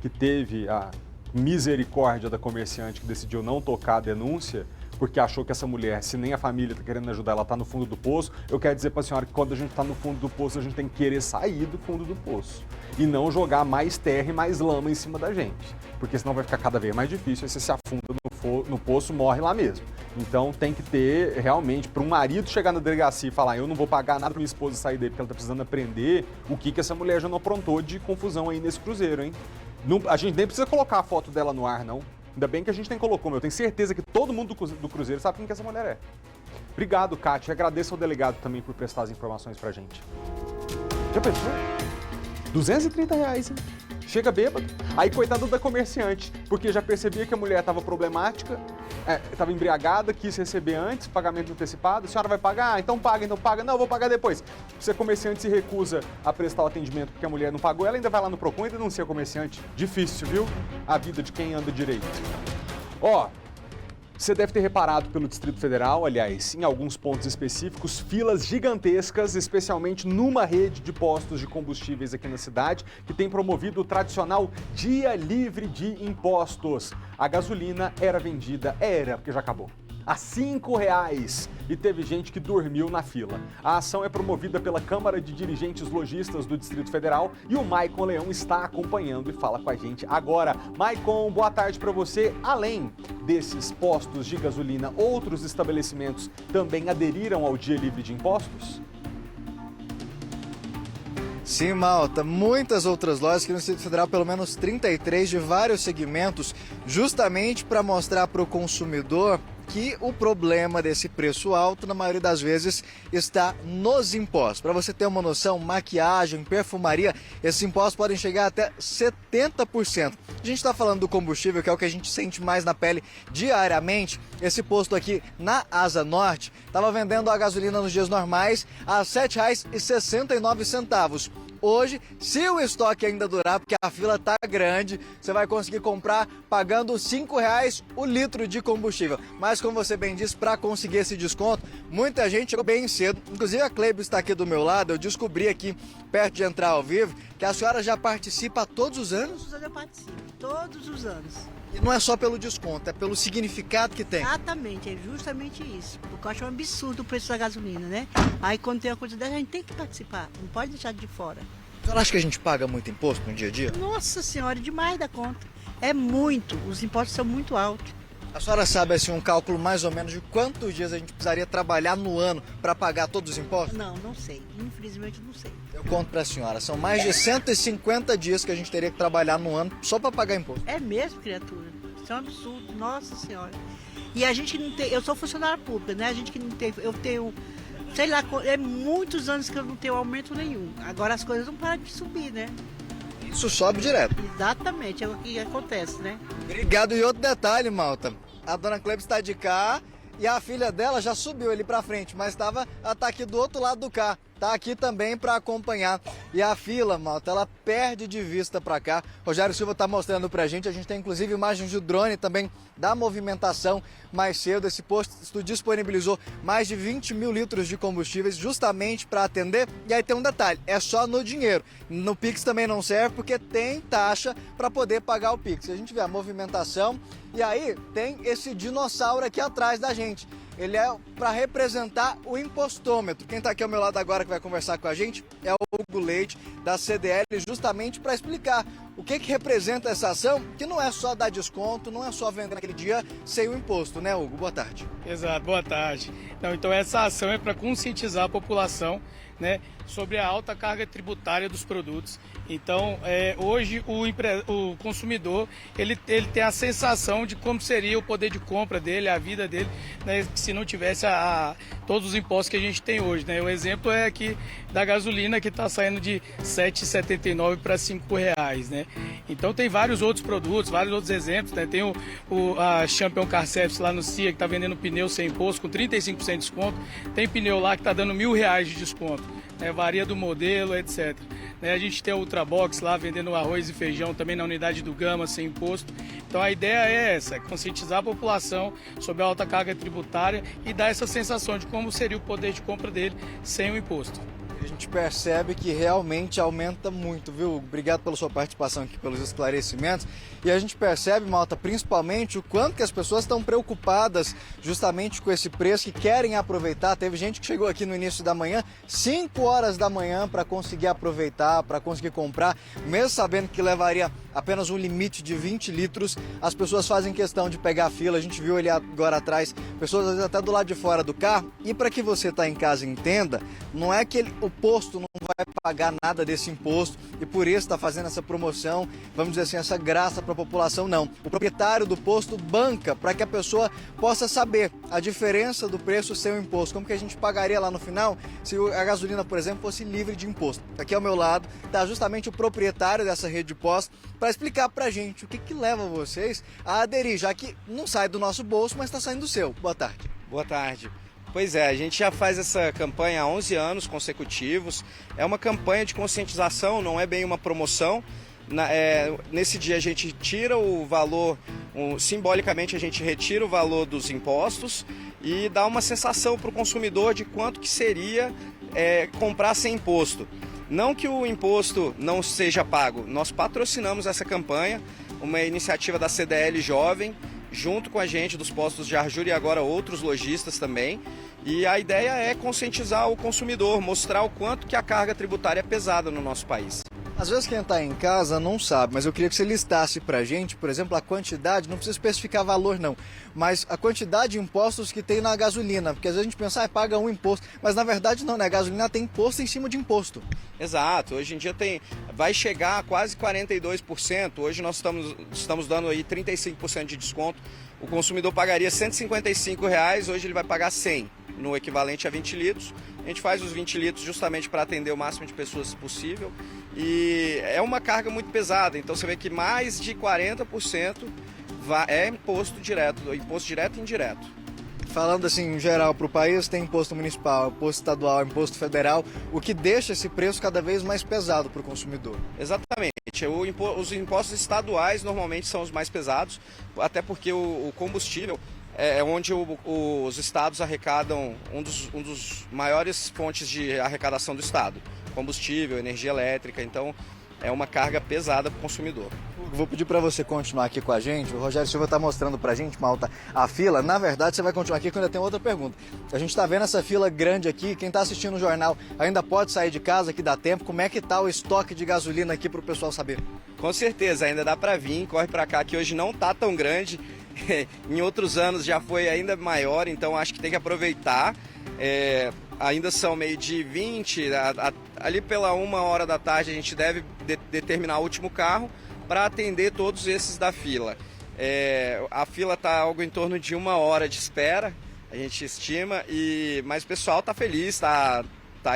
que teve a misericórdia da comerciante que decidiu não tocar a denúncia, porque achou que essa mulher, se nem a família está querendo ajudar, ela está no fundo do poço, eu quero dizer para a senhora que quando a gente está no fundo do poço, a gente tem que querer sair do fundo do poço e não jogar mais terra e mais lama em cima da gente, porque senão vai ficar cada vez mais difícil, aí você se afunda no poço, morre lá mesmo. Então tem que ter, realmente, para um marido chegar na delegacia e falar, eu não vou pagar nada para minha esposa sair daí porque ela está precisando aprender o que essa mulher já não aprontou de confusão aí nesse cruzeiro, hein? Não, a gente nem precisa colocar a foto dela no ar, não. Ainda bem que a gente nem colocou, eu tenho certeza que todo mundo do Cruzeiro sabe quem que essa mulher é. Obrigado, Kátia. Agradeço ao delegado também por prestar as informações pra gente. Já pensou? R$230, hein? Chega bêbado. Aí, coitado da comerciante, porque já percebia que a mulher estava problemática, estava embriagada, quis receber antes, pagamento antecipado, a senhora vai pagar? Então paga. Não, eu vou pagar depois. Se a comerciante se recusa a prestar o atendimento porque a mulher não pagou, ela ainda vai lá no Procon e denuncia a comerciante. Difícil, viu? A vida de quem anda direito. Ó, você deve ter reparado pelo Distrito Federal, aliás, em alguns pontos específicos, filas gigantescas, especialmente numa rede de postos de combustíveis aqui na cidade, que tem promovido o tradicional Dia Livre de Impostos. A gasolina era vendida, porque já acabou, a R$ 5,00 e teve gente que dormiu na fila. A ação é promovida pela Câmara de Dirigentes Lojistas do Distrito Federal e o Maicon Leão está acompanhando e fala com a gente agora. Maicon, boa tarde para você. Além desses postos de gasolina, outros estabelecimentos também aderiram ao Dia Livre de Impostos? Sim, Malta, muitas outras lojas aqui no Distrito Federal, pelo menos 33 de vários segmentos, justamente para mostrar para o consumidor que o problema desse preço alto, na maioria das vezes, está nos impostos. Para você ter uma noção, maquiagem, perfumaria, esses impostos podem chegar até 70%. A gente está falando do combustível, que é o que a gente sente mais na pele diariamente. Esse posto aqui na Asa Norte estava vendendo a gasolina nos dias normais a R$ 7,69. Hoje, se o estoque ainda durar, porque a fila tá grande, você vai conseguir comprar pagando R$ 5,00 o litro de combustível. Mas como você bem disse, para conseguir esse desconto, muita gente chegou bem cedo. Inclusive a Cleber está aqui do meu lado, eu descobri aqui, perto de entrar ao vivo, que a senhora já participa todos os anos? Todos os anos eu participo, todos os anos. E não é só pelo desconto, é pelo significado que tem. Exatamente, é justamente isso. Porque eu acho um absurdo o preço da gasolina, né? Aí quando tem uma coisa dessa, a gente tem que participar, não pode deixar de fora. A senhora acha que a gente paga muito imposto no dia a dia? Nossa senhora, demais da conta. É muito, os impostos são muito altos. A senhora sabe assim, um cálculo mais ou menos de quantos dias a gente precisaria trabalhar no ano para pagar todos os impostos? Não sei. Infelizmente não sei. Eu conto para a senhora, são mais de 150 dias que a gente teria que trabalhar no ano só para pagar imposto. É mesmo, criatura? Isso é um absurdo, nossa senhora. E a gente não tem, eu sou funcionária pública, né? A gente que não tem, eu tenho, sei lá, é muitos anos que eu não tenho aumento nenhum. Agora as coisas não param de subir, né? Isso sobe direto. Exatamente, é o que acontece, né? Obrigado. E outro detalhe, Malta, a dona Cleber está de cá e a filha dela já subiu ali para frente, mas ela tá aqui do outro lado do carro. Tá aqui também para acompanhar. E a fila, Malta, ela perde de vista para cá. Rogério Silva tá mostrando pra gente. A gente tem inclusive imagens de drone também da movimentação mais cedo. Esse posto disponibilizou mais de 20 mil litros de combustíveis justamente para atender. E aí tem um detalhe, é só no dinheiro. No Pix também não serve porque tem taxa para poder pagar o Pix. A gente vê a movimentação e aí tem esse dinossauro aqui atrás da gente. Ele é para representar o impostômetro. Quem está aqui ao meu lado agora que vai conversar com a gente é o Hugo Leite, da CDL, justamente para explicar o que representa essa ação, que não é só dar desconto, não é só vender naquele dia sem o imposto, né, Hugo? Boa tarde. Exato, boa tarde. Então essa ação é para conscientizar a população, né, sobre a alta carga tributária dos produtos. Então, hoje o consumidor ele tem a sensação de como seria o poder de compra dele, a vida dele, né, se não tivesse todos os impostos que a gente tem hoje, né? O exemplo é aqui da gasolina, que está saindo de R$ 7,79 para R$ 5,00, né? Então tem vários outros produtos, vários outros exemplos, né? Tem a Champion Car Service lá no CIA, que está vendendo pneu sem imposto com 35% de desconto. Tem pneu lá que está dando R$ 1.000 de desconto, né? Varia do modelo, etc. A gente tem a Ultrabox lá vendendo arroz e feijão também na unidade do Gama sem imposto. Então a ideia é essa, conscientizar a população sobre a alta carga tributária e dar essa sensação de como seria o poder de compra dele sem o imposto. A gente percebe que realmente aumenta muito, viu? Obrigado pela sua participação aqui, pelos esclarecimentos. E a gente percebe, Malta, principalmente o quanto que as pessoas estão preocupadas justamente com esse preço, que querem aproveitar. Teve gente que chegou aqui no início da manhã, 5 horas da manhã, para conseguir aproveitar, para conseguir comprar, mesmo sabendo que levaria apenas um limite de 20 litros. As pessoas fazem questão de pegar a fila, a gente viu ali agora atrás, pessoas às vezes até do lado de fora do carro. E para que você está em casa entenda, não é que o posto não vai pagar nada desse imposto e por isso está fazendo essa promoção, vamos dizer assim, essa graça para a população, não. O proprietário do posto banca para que a pessoa possa saber a diferença do preço sem o imposto, como que a gente pagaria lá no final se a gasolina, por exemplo, fosse livre de imposto. Aqui ao meu lado está justamente o proprietário dessa rede de postos para para explicar pra gente o que leva vocês a aderir, já que não sai do nosso bolso, mas está saindo do seu. Boa tarde. Boa tarde. Pois é, a gente já faz essa campanha há 11 anos consecutivos. É uma campanha de conscientização, não é bem uma promoção. Nesse dia a gente tira o valor, simbolicamente a gente retira o valor dos impostos e dá uma sensação para o consumidor de quanto que seria comprar sem imposto. Não que o imposto não seja pago, nós patrocinamos essa campanha, uma iniciativa da CDL Jovem, junto com a gente dos postos de Arjura e agora outros lojistas também. E a ideia é conscientizar o consumidor, mostrar o quanto que a carga tributária é pesada no nosso país. Às vezes quem está em casa não sabe, mas eu queria que você listasse pra gente, por exemplo, a quantidade, não precisa especificar valor não, mas a quantidade de impostos que tem na gasolina, porque às vezes a gente pensa, paga um imposto, mas na verdade não, né? A gasolina tem imposto em cima de imposto. Exato, hoje em dia vai chegar a quase 42%, hoje nós estamos dando aí 35% de desconto, o consumidor pagaria R$ 155, hoje ele vai pagar 100, no equivalente a 20 litros, a gente faz os 20 litros justamente para atender o máximo de pessoas possível. E é uma carga muito pesada, então você vê que mais de 40% é imposto direto e indireto. Falando assim, em geral, para o país tem imposto municipal, imposto estadual, imposto federal, o que deixa esse preço cada vez mais pesado para o consumidor. Exatamente. Os impostos estaduais normalmente são os mais pesados, até porque o combustível é onde os estados arrecadam um dos maiores fontes de arrecadação do estado. Combustível, energia elétrica, então é uma carga pesada para o consumidor. Vou pedir para você continuar aqui com a gente. O Rogério Silva está mostrando para a gente, Malta, a fila. Na verdade, você vai continuar aqui, que eu ainda tenho outra pergunta. A gente está vendo essa fila grande aqui. Quem está assistindo o jornal ainda pode sair de casa, que dá tempo. Como é que está o estoque de gasolina aqui para o pessoal saber? Com certeza, ainda dá para vir. Corre para cá, que hoje não está tão grande. Em outros anos já foi ainda maior, então acho que tem que aproveitar. Ainda são 12h20, ali pela 1h da tarde a gente deve determinar o último carro para atender todos esses da fila. A fila está algo em torno de 1 hora de espera, a gente estima, mas o pessoal está feliz, está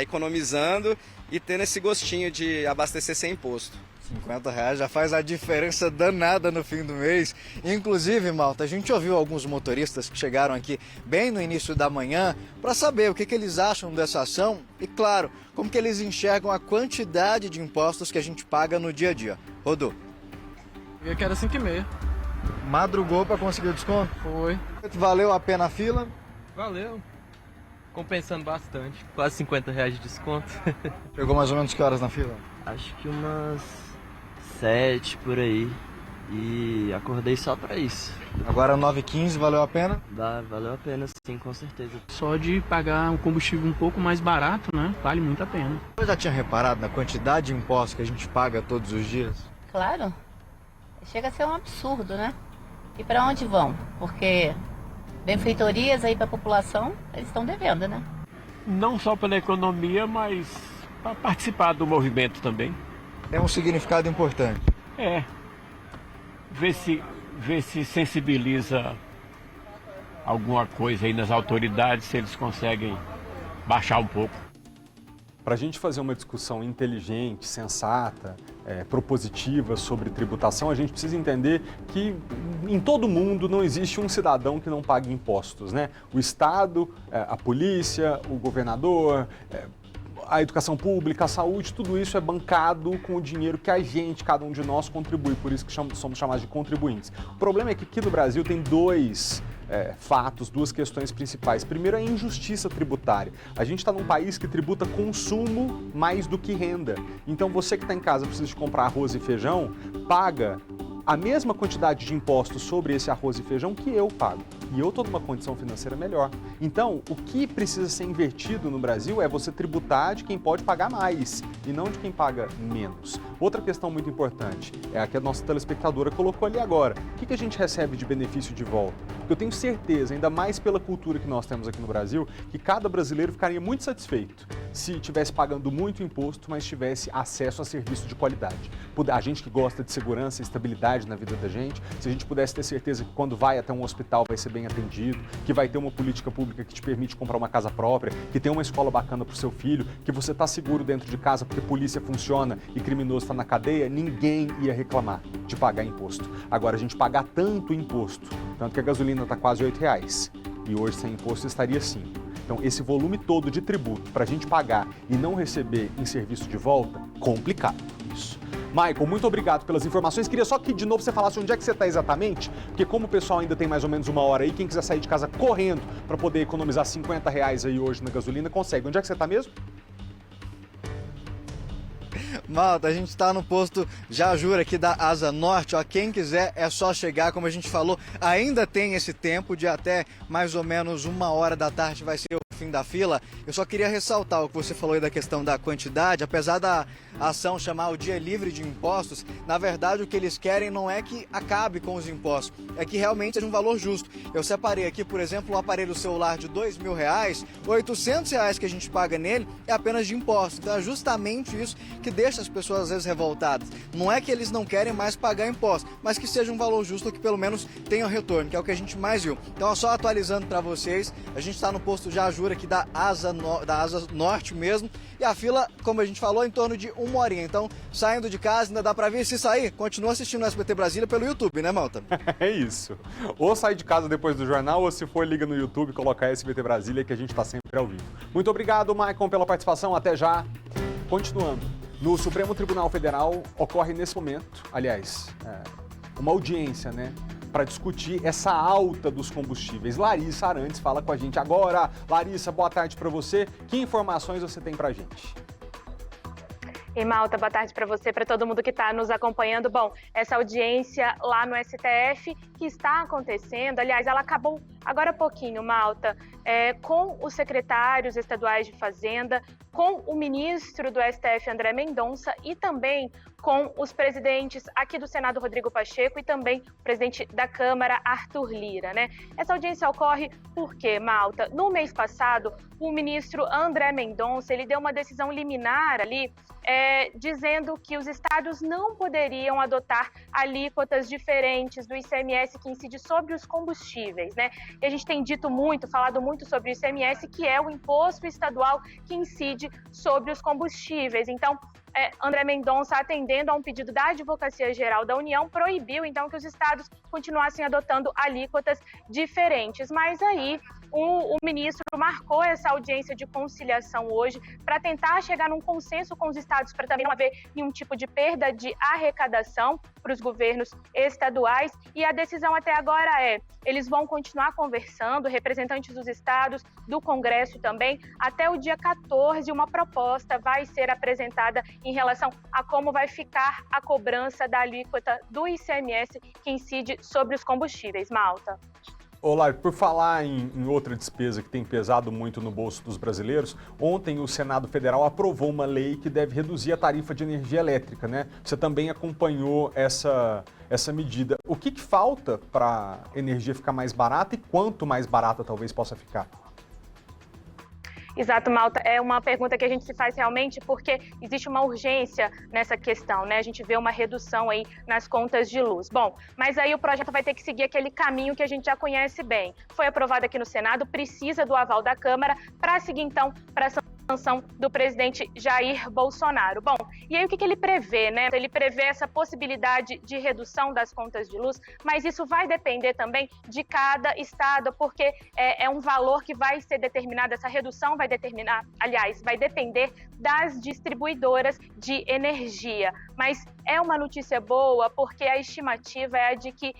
economizando e tendo esse gostinho de abastecer sem imposto. R$50 já faz a diferença danada no fim do mês. Inclusive, Malta, a gente ouviu alguns motoristas que chegaram aqui bem no início da manhã para saber o que eles acham dessa ação e, claro, como que eles enxergam a quantidade de impostos que a gente paga no dia a dia. Rodô. Eu quero 5,5. Madrugou para conseguir o desconto? Foi. Valeu a pena a fila? Valeu. Compensando bastante. Quase R$50 de desconto. Pegou mais ou menos que horas na fila? Acho que umas 7 por aí. E acordei só pra isso. Agora 9h15, valeu a pena? Valeu a pena, sim, com certeza. Só de pagar um combustível um pouco mais barato, né? Vale muito a pena. Você já tinha reparado na quantidade de impostos que a gente paga todos os dias? Claro. Chega a ser um absurdo, né? E pra onde vão? Porque benfeitorias aí pra população, eles estão devendo, né? Não só pela economia, mas para participar do movimento também. É um significado importante. Ver se sensibiliza alguma coisa aí nas autoridades, se eles conseguem baixar um pouco. Para a gente fazer uma discussão inteligente, sensata, propositiva sobre tributação, a gente precisa entender que em todo mundo não existe um cidadão que não pague impostos, né? O Estado, a polícia, o governador, a educação pública, a saúde, tudo isso é bancado com o dinheiro que a gente, cada um de nós, contribui, por isso que somos chamados de contribuintes. O problema é que aqui no Brasil tem duas questões principais. Primeiro, a injustiça tributária. A gente está num país que tributa consumo mais do que renda. Então, você que está em casa precisa de comprar arroz e feijão, paga a mesma quantidade de impostos sobre esse arroz e feijão que eu pago. E eu estou numa condição financeira melhor. Então, o que precisa ser invertido no Brasil é você tributar de quem pode pagar mais e não de quem paga menos. Outra questão muito importante é a que a nossa telespectadora colocou ali agora. O que a gente recebe de benefício de volta? Eu tenho certeza, ainda mais pela cultura que nós temos aqui no Brasil, que cada brasileiro ficaria muito satisfeito se estivesse pagando muito imposto, mas tivesse acesso a serviço de qualidade. A gente que gosta de segurança e estabilidade na vida da gente, se a gente pudesse ter certeza que quando vai até um hospital vai ser bem atendido, que vai ter uma política pública que te permite comprar uma casa própria, que tem uma escola bacana para o seu filho, que você está seguro dentro de casa porque a polícia funciona e criminoso está na cadeia, ninguém ia reclamar de pagar imposto. Agora, a gente pagar tanto imposto, tanto que a gasolina está quase R$8, e hoje sem imposto estaria 5. Então, esse volume todo de tributo para a gente pagar e não receber em serviço de volta, complicado isso. Michael, muito obrigado pelas informações. Queria só que de novo você falasse onde é que você está exatamente, porque como o pessoal ainda tem mais ou menos uma hora aí, quem quiser sair de casa correndo para poder economizar R$50 aí hoje na gasolina, consegue. Onde é que você está mesmo? Malta, a gente está no posto Jajura aqui da Asa Norte, ó, quem quiser é só chegar, como a gente falou, ainda tem esse tempo de até mais ou menos 1h da tarde vai ser o fim da fila. Eu só queria ressaltar o que você falou aí da questão da quantidade, apesar da ação chamar o Dia Livre de Impostos, na verdade o que eles querem não é que acabe com os impostos, é que realmente seja um valor justo. Eu separei aqui, por exemplo, um aparelho celular de R$2.000, R$800 que a gente paga nele é apenas de impostos. Então é justamente isso que deixa as pessoas às vezes revoltadas. Não é que eles não querem mais pagar impostos, mas que seja um valor justo que pelo menos tenha retorno, que é o que a gente mais viu. Então só atualizando para vocês, a gente está no posto Jajura aqui da Asa Norte mesmo, e a fila, como a gente falou, em torno de 1h. Então, saindo de casa, ainda dá pra vir. Se sair, continua assistindo o SBT Brasília pelo YouTube, né, Malta? É isso. Ou sai de casa depois do jornal, ou se for, liga no YouTube, coloca SBT Brasília, que a gente tá sempre ao vivo. Muito obrigado, Maicon, pela participação. Até já. Continuando. No Supremo Tribunal Federal ocorre nesse momento, aliás, uma audiência, né? Para discutir essa alta dos combustíveis. Larissa Arantes fala com a gente agora. Larissa, boa tarde para você. Que informações você tem para a gente? E Malta, boa tarde para você, para todo mundo que está nos acompanhando. Bom, essa audiência lá no STF que está acontecendo, aliás, ela acabou agora há pouquinho, Malta, com os secretários estaduais de Fazenda, com o ministro do STF, André Mendonça, e também com os presidentes aqui do Senado, Rodrigo Pacheco, e também o presidente da Câmara, Arthur Lira, né? Essa audiência ocorre porque, Malta, no mês passado, o ministro André Mendonça, ele deu uma decisão liminar ali, dizendo que os estados não poderiam adotar alíquotas diferentes do ICMS que incide sobre os combustíveis, né? E a gente tem falado muito sobre o ICMS, que é o imposto estadual que incide sobre os combustíveis. Então, André Mendonça, atendendo a um pedido da Advocacia Geral da União, proibiu, então, que os estados continuassem adotando alíquotas diferentes. Mas aí, o ministro marcou essa audiência de conciliação hoje para tentar chegar num consenso com os estados, para também não haver nenhum tipo de perda de arrecadação para os governos estaduais. E a decisão até agora eles vão continuar conversando, representantes dos estados, do Congresso também. Até o dia 14, uma proposta vai ser apresentada em relação a como vai ficar a cobrança da alíquota do ICMS que incide sobre os combustíveis. Malta. Olá, por falar em outra despesa que tem pesado muito no bolso dos brasileiros, ontem o Senado Federal aprovou uma lei que deve reduzir a tarifa de energia elétrica, né? Você também acompanhou essa medida. O que falta para a energia ficar mais barata e quanto mais barata talvez possa ficar? Exato, Malta. É uma pergunta que a gente se faz realmente porque existe uma urgência nessa questão, né? A gente vê uma redução aí nas contas de luz. Bom, mas aí o projeto vai ter que seguir aquele caminho que a gente já conhece bem. Foi aprovado aqui no Senado, precisa do aval da Câmara para seguir, então, para a sanção do presidente Jair Bolsonaro. Bom, e aí o que ele prevê, né? Ele prevê essa possibilidade de redução das contas de luz, mas isso vai depender também de cada estado, porque é um valor que vai ser determinado, essa redução vai depender das distribuidoras de energia. Mas é uma notícia boa, porque a estimativa é a de que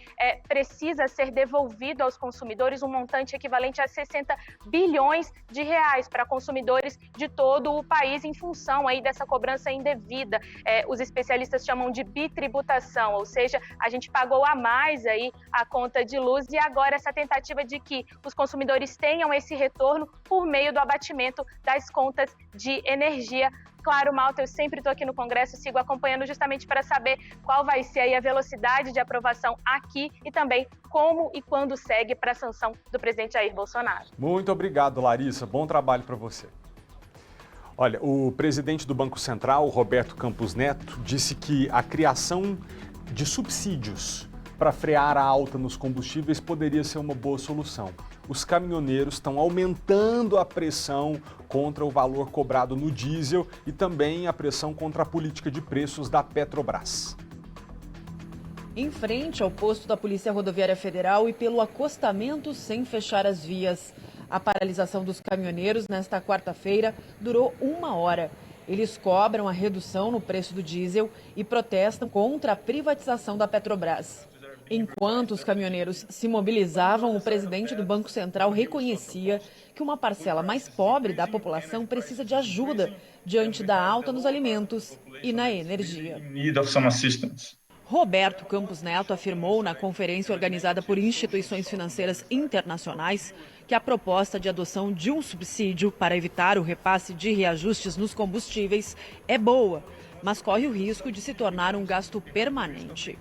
precisa ser devolvido aos consumidores um montante equivalente a 60 bilhões de reais para consumidores de todo o país em função aí dessa cobrança indevida. Os especialistas chamam de bitributação, ou seja, a gente pagou a mais aí a conta de luz e agora essa tentativa de que os consumidores tenham esse retorno por meio do abatimento das contas de energia. Claro, Malta, eu sempre estou aqui no Congresso, sigo acompanhando justamente para saber qual vai ser aí a velocidade de aprovação aqui e também como e quando segue para a sanção do presidente Jair Bolsonaro. Muito obrigado, Larissa. Bom trabalho para você. Olha, o presidente do Banco Central, Roberto Campos Neto, disse que a criação de subsídios para frear a alta nos combustíveis poderia ser uma boa solução. Os caminhoneiros estão aumentando a pressão contra o valor cobrado no diesel e também a pressão contra a política de preços da Petrobras. Em frente ao posto da Polícia Rodoviária Federal e pelo acostamento sem fechar as vias. A paralisação dos caminhoneiros nesta quarta-feira durou 1 hora. Eles cobram a redução no preço do diesel e protestam contra a privatização da Petrobras. Enquanto os caminhoneiros se mobilizavam, o presidente do Banco Central reconhecia que uma parcela mais pobre da população precisa de ajuda diante da alta nos alimentos e na energia. Roberto Campos Neto afirmou na conferência organizada por instituições financeiras internacionais que a proposta de adoção de um subsídio para evitar o repasse de reajustes nos combustíveis é boa, mas corre o risco de se tornar um gasto permanente.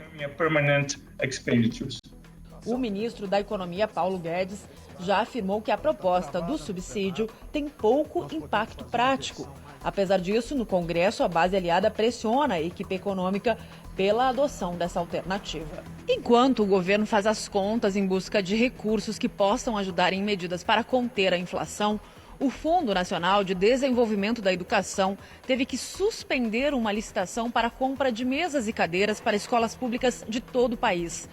O ministro da Economia, Paulo Guedes, já afirmou que a proposta do subsídio tem pouco impacto prático. Apesar disso, no Congresso, a base aliada pressiona a equipe econômica pela adoção dessa alternativa. Enquanto o governo faz as contas em busca de recursos que possam ajudar em medidas para conter a inflação, o Fundo Nacional de Desenvolvimento da Educação teve que suspender uma licitação para a compra de mesas e cadeiras para escolas públicas de todo o país.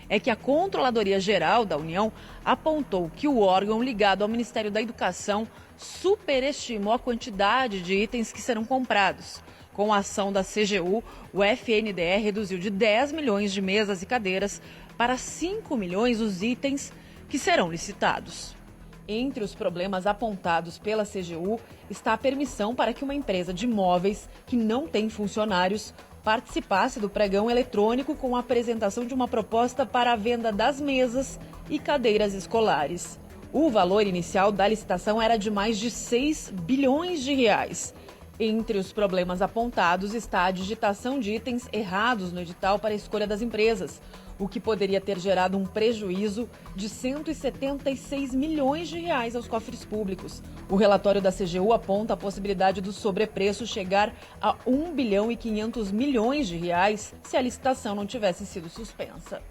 É que a Controladoria Geral da União apontou que o órgão ligado ao Ministério da Educação superestimou a quantidade de itens que serão comprados. Com a ação da CGU, o FNDE reduziu de 10 milhões de mesas e cadeiras para 5 milhões os itens que serão licitados. Entre os problemas apontados pela CGU está a permissão para que uma empresa de móveis que não tem funcionários participasse do pregão eletrônico com a apresentação de uma proposta para a venda das mesas e cadeiras escolares. O valor inicial da licitação era de mais de 6 bilhões de reais. Entre os problemas apontados está a digitação de itens errados no edital para a escolha das empresas, o que poderia ter gerado um prejuízo de 176 milhões de reais aos cofres públicos. O relatório da CGU aponta a possibilidade do sobrepreço chegar a 1 bilhão e 500 milhões de reais se a licitação não tivesse sido suspensa.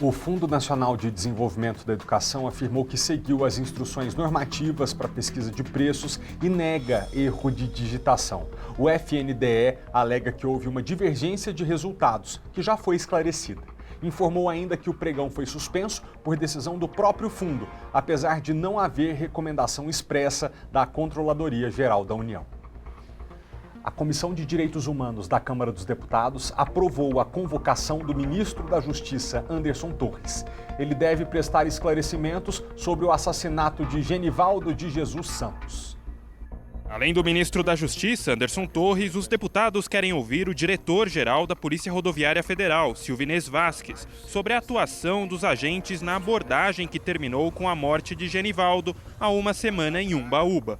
O Fundo Nacional de Desenvolvimento da Educação afirmou que seguiu as instruções normativas para pesquisa de preços e nega erro de digitação. O FNDE alega que houve uma divergência de resultados, que já foi esclarecida. Informou ainda que o pregão foi suspenso por decisão do próprio fundo, apesar de não haver recomendação expressa da Controladoria Geral da União. A Comissão de Direitos Humanos da Câmara dos Deputados aprovou a convocação do ministro da Justiça, Anderson Torres. Ele deve prestar esclarecimentos sobre o assassinato de Genivaldo de Jesus Santos. Além do ministro da Justiça, Anderson Torres, os deputados querem ouvir o diretor-geral da Polícia Rodoviária Federal, Silvinês Vasquez, sobre a atuação dos agentes na abordagem que terminou com a morte de Genivaldo há uma semana em Umbaúba.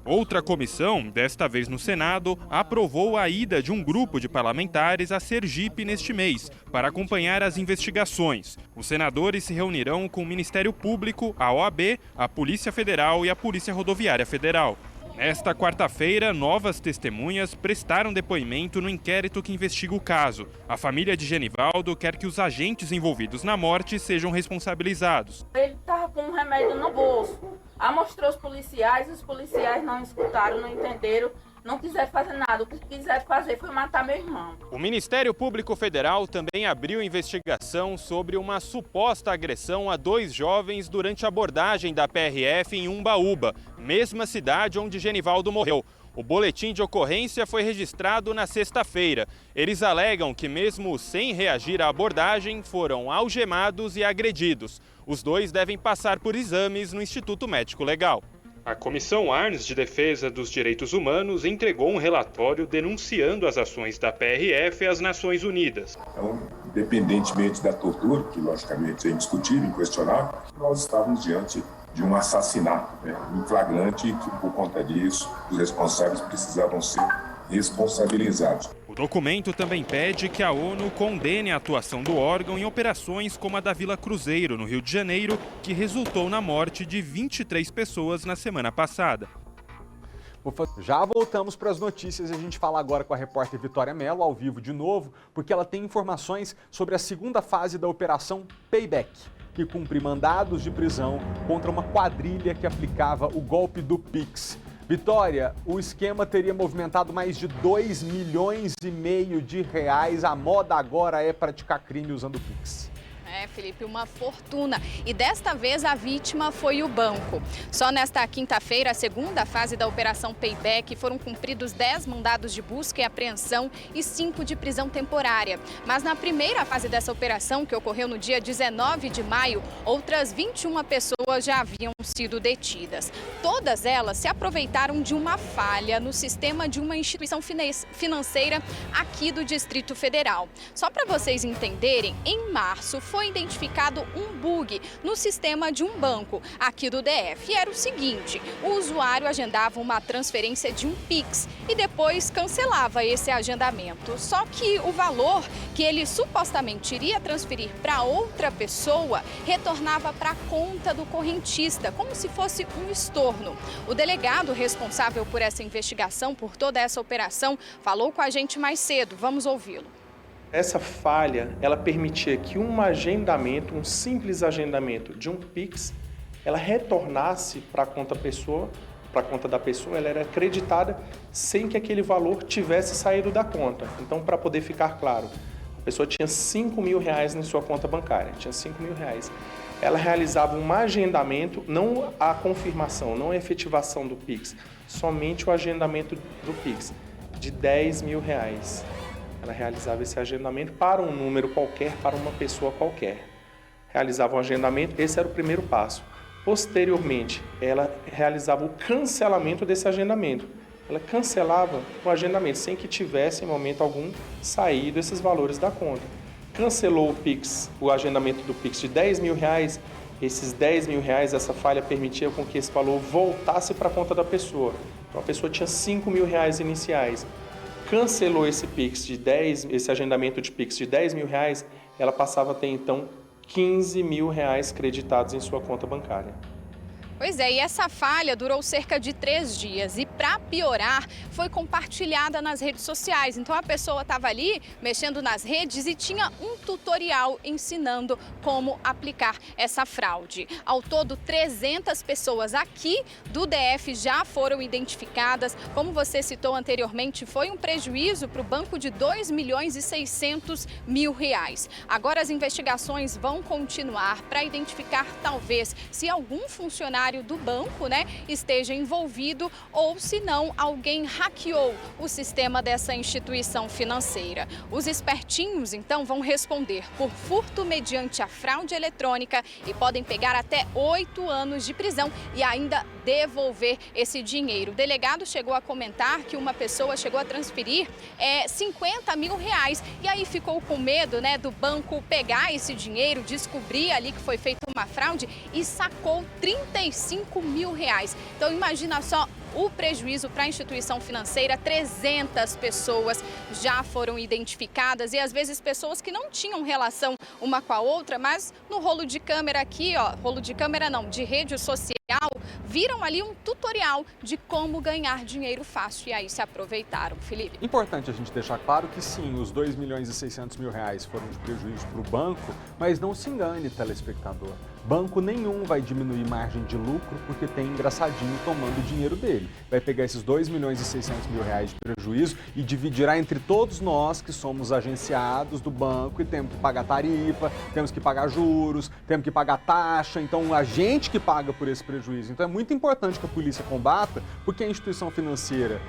Outra comissão, desta vez no Senado, aprovou a ida de um grupo de parlamentares a Sergipe neste mês, para acompanhar as investigações. Os senadores se reunirão com o Ministério Público, a OAB, a Polícia Federal e a Polícia Rodoviária Federal. Nesta quarta-feira, novas testemunhas prestaram depoimento no inquérito que investiga o caso. A família de Genivaldo quer que os agentes envolvidos na morte sejam responsabilizados. Ele estava com um remédio no bolso. Mostrou os policiais não escutaram, não entenderam, não quiseram fazer nada. O que quiseram fazer foi matar meu irmão. O Ministério Público Federal também abriu investigação sobre uma suposta agressão a 2 jovens durante a abordagem da PRF em Umbaúba, mesma cidade onde Genivaldo morreu. O boletim de ocorrência foi registrado na sexta-feira. Eles alegam que, mesmo sem reagir à abordagem, foram algemados e agredidos. Os 2 devem passar por exames no Instituto Médico Legal. A Comissão Arns de Defesa dos Direitos Humanos entregou um relatório denunciando as ações da PRF às Nações Unidas. Então, independentemente da tortura, que logicamente é indiscutível, inquestionável, nós estávamos diante de um assassinato em flagrante que, por conta disso, os responsáveis precisavam ser responsabilizados. O documento também pede que a ONU condene a atuação do órgão em operações como a da Vila Cruzeiro, no Rio de Janeiro, que resultou na morte de 23 pessoas na semana passada. Já voltamos para as notícias e a gente fala agora com a repórter Vitória Mello, ao vivo de novo, porque ela tem informações sobre a segunda fase da Operação Payback, que cumpre mandados de prisão contra uma quadrilha que aplicava o golpe do Pix. Vitória, o esquema teria movimentado mais de 2,5 milhões de reais. A moda agora é praticar crime usando o Pix. Felipe, uma fortuna. E desta vez a vítima foi o banco. Só nesta quinta-feira, a segunda fase da Operação Payback, foram cumpridos 10 mandados de busca e apreensão e 5 de prisão temporária. Mas na primeira fase dessa operação, que ocorreu no dia 19 de maio, outras 21 pessoas já haviam sido detidas. Todas elas se aproveitaram de uma falha no sistema de uma instituição financeira aqui do Distrito Federal. Só para vocês entenderem, em março foi identificado um bug no sistema de um banco aqui do DF. E era o seguinte: o usuário agendava uma transferência de um Pix e depois cancelava esse agendamento. Só que o valor que ele supostamente iria transferir para outra pessoa retornava para a conta do correntista, como se fosse um estorno. O delegado responsável por essa investigação, por toda essa operação, falou com a gente mais cedo. Vamos ouvi-lo. Essa falha, ela permitia que um agendamento, um simples agendamento de um Pix, ela retornasse para a conta da pessoa, ela era acreditada sem que aquele valor tivesse saído da conta. Então, para poder ficar claro, a pessoa tinha R$5.000 em sua conta bancária, tinha R$5.000. Ela realizava um agendamento, não a confirmação, não a efetivação do Pix, somente o agendamento do Pix, de R$10.000. Ela realizava esse agendamento para um número qualquer, para uma pessoa qualquer. Realizava um agendamento, esse era o primeiro passo. Posteriormente, ela realizava o cancelamento desse agendamento. Ela cancelava o agendamento sem que tivesse, em momento algum, saído esses valores da conta. Cancelou o Pix, o agendamento do Pix de R$10.000, esses R$10.000, essa falha permitia com que esse valor voltasse para a conta da pessoa. Então a pessoa tinha R$5.000 iniciais. Cancelou esse Pix esse agendamento de Pix de R$10.000, ela passava a ter então R$15.000 creditados em sua conta bancária. Pois é, e essa falha durou cerca de 3 dias e, para piorar, foi compartilhada nas redes sociais. Então a pessoa estava ali mexendo nas redes e tinha um tutorial ensinando como aplicar essa fraude. Ao todo, 300 pessoas aqui do DF já foram identificadas. Como você citou anteriormente, foi um prejuízo para o banco de R$2.600.000. Agora as investigações vão continuar para identificar talvez se algum funcionário do banco, esteja envolvido ou se não alguém hackeou o sistema dessa instituição financeira. Os espertinhos então vão responder por furto mediante a fraude eletrônica e podem pegar até 8 anos de prisão e ainda devolver esse dinheiro. O delegado chegou a comentar que uma pessoa chegou a transferir R$50.000 e aí ficou com medo, do banco pegar esse dinheiro, descobrir ali que foi feita uma fraude e sacou R$35.000. Então imagina só o prejuízo para a instituição financeira. 300 pessoas já foram identificadas e às vezes pessoas que não tinham relação uma com a outra, mas no rolo de câmera aqui, rolo de câmera não, de rede social, viram ali um tutorial de como ganhar dinheiro fácil e aí se aproveitaram. Felipe. Importante a gente deixar claro que sim, os R$2.600.000 foram de prejuízo para o banco, mas não se engane, telespectador. Banco nenhum vai diminuir margem de lucro porque tem engraçadinho tomando o dinheiro dele. Vai pegar esses R$2.600.000 de prejuízo e dividirá entre todos nós que somos agenciados do banco e temos que pagar tarifa, temos que pagar juros, temos que pagar taxa. Então a gente que paga por esse prejuízo. Então é muito importante que a polícia combata, porque a instituição financeira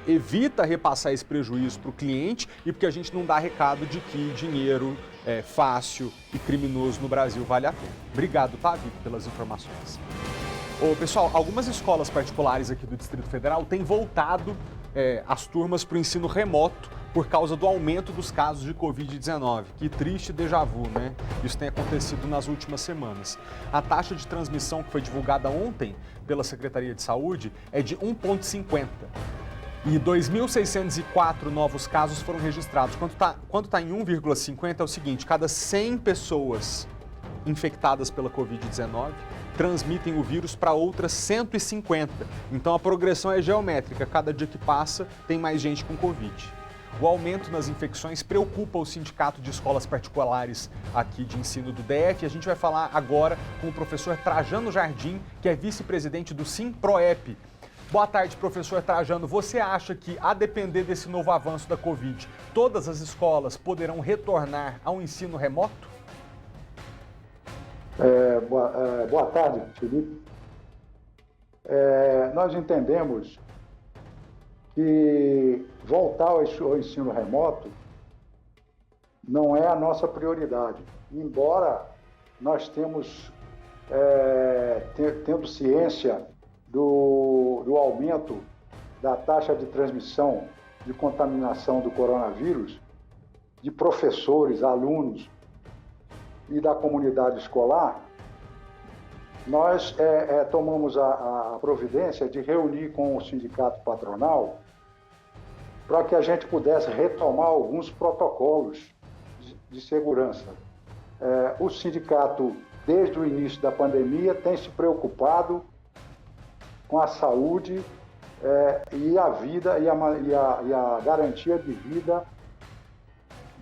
evita repassar esse prejuízo para o cliente e porque a gente não dá recado de que dinheiro fácil e criminoso no Brasil vale a pena. Obrigado, Vitor, pelas informações. Pessoal, algumas escolas particulares aqui do Distrito Federal têm voltado as turmas para o ensino remoto por causa do aumento dos casos de Covid-19. Que triste déjà vu, né? Isso tem acontecido nas últimas semanas. A taxa de transmissão que foi divulgada ontem pela Secretaria de Saúde é de 1,50. E 2.604 novos casos foram registrados. Quando está em 1,50 é o seguinte: cada 100 pessoas infectadas pela Covid-19, transmitem o vírus para outras 150. Então a progressão é geométrica, cada dia que passa tem mais gente com Covid. O aumento nas infecções preocupa o Sindicato de Escolas Particulares aqui de ensino do DF. A gente vai falar agora com o professor Trajano Jardim, que é vice-presidente do Simproep. Boa tarde, professor Trajano. Você acha que, a depender desse novo avanço da Covid, todas as escolas poderão retornar ao ensino remoto? Boa tarde, Felipe. Nós entendemos que voltar ao ensino remoto não é a nossa prioridade. Embora nós temos, tendo ciência do aumento da taxa de transmissão de contaminação do coronavírus, de professores, alunos e da comunidade escolar, nós tomamos a providência de reunir com o sindicato patronal para que a gente pudesse retomar alguns protocolos de segurança. O sindicato, desde o início da pandemia, tem se preocupado com a saúde e a vida e a garantia de vida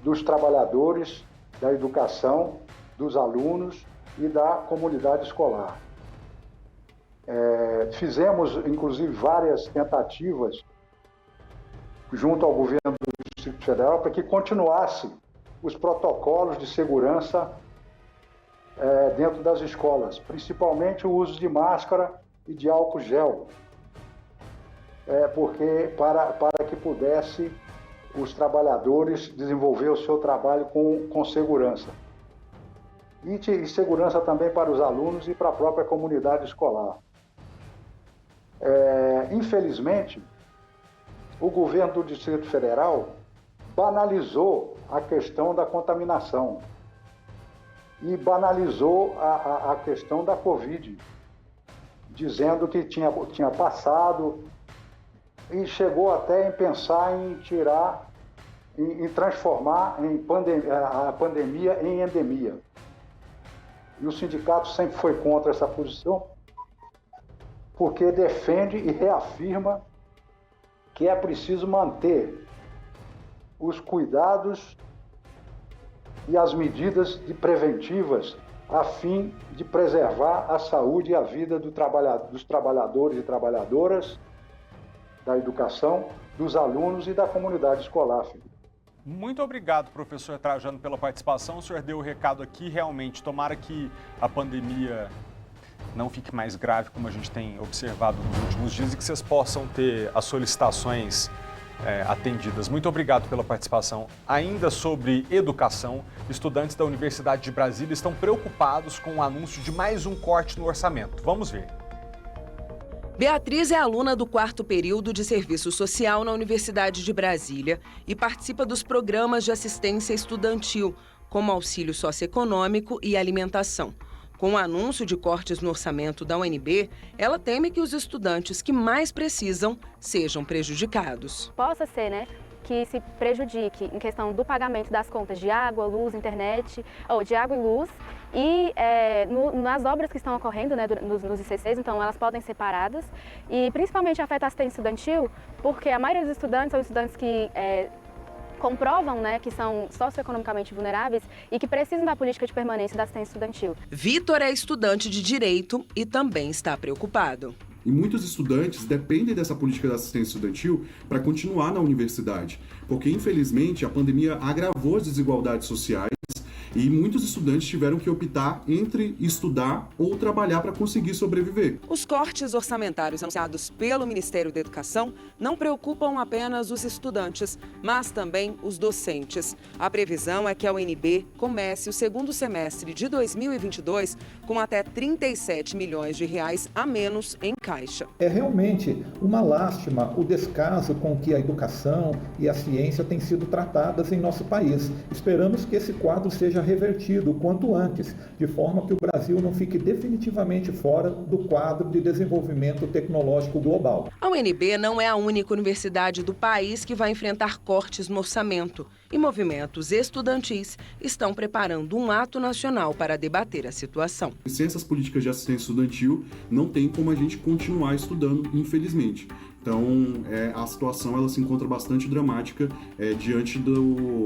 dos trabalhadores, da educação, dos alunos e da comunidade escolar. Fizemos, inclusive, várias tentativas junto ao governo do Distrito Federal para que continuasse os protocolos de segurança dentro das escolas, principalmente o uso de máscara e de álcool gel, porque para que pudesse os trabalhadores desenvolver o seu trabalho com segurança. E segurança também para os alunos e para a própria comunidade escolar. Infelizmente, o governo do Distrito Federal banalizou a questão da contaminação e banalizou a questão da Covid, dizendo que tinha passado e chegou até em pensar em transformar a pandemia em endemia. E o sindicato sempre foi contra essa posição, porque defende e reafirma que é preciso manter os cuidados e as medidas preventivas a fim de preservar a saúde e a vida dos trabalhadores e trabalhadoras, da educação, dos alunos e da comunidade escolar, Felipe. Muito obrigado, professor Trajano, pela participação. O senhor deu o recado aqui, realmente. Tomara que a pandemia não fique mais grave, como a gente tem observado nos últimos dias, e que vocês possam ter as solicitações atendidas. Muito obrigado pela participação. Ainda sobre educação, estudantes da Universidade de Brasília estão preocupados com o anúncio de mais um corte no orçamento. Vamos ver. Beatriz é aluna do 4º período de Serviço Social na Universidade de Brasília e participa dos programas de assistência estudantil, como auxílio socioeconômico e alimentação. Com o anúncio de cortes no orçamento da UNB, ela teme que os estudantes que mais precisam sejam prejudicados. Possa ser, que se prejudique em questão do pagamento das contas de água, luz, internet, ou de água e luz, e nas obras que estão ocorrendo nos ICCs, então elas podem ser paradas, e principalmente afeta a assistência estudantil, porque a maioria dos estudantes são estudantes que comprovam que são socioeconomicamente vulneráveis e que precisam da política de permanência da assistência estudantil. Vitor é estudante de Direito e também está preocupado. E muitos estudantes dependem dessa política de assistência estudantil para continuar na universidade, porque infelizmente a pandemia agravou as desigualdades sociais e muitos estudantes tiveram que optar entre estudar ou trabalhar para conseguir sobreviver. Os cortes orçamentários anunciados pelo Ministério da Educação não preocupam apenas os estudantes, mas também os docentes. A previsão é que a UNB comece o segundo semestre de 2022 com até 37 milhões de reais a menos em caixa. É realmente uma lástima o descaso com que a educação e a ciência têm sido tratadas em nosso país. Esperamos que esse quadro seja revertido o quanto antes, de forma que o Brasil não fique definitivamente fora do quadro de desenvolvimento tecnológico global. A UNB não é a única universidade do país que vai enfrentar cortes no orçamento. E movimentos estudantis estão preparando um ato nacional para debater a situação. Sem essas políticas de assistência estudantil, não tem como a gente continuar estudando, infelizmente. Então, a situação ela se encontra bastante dramática diante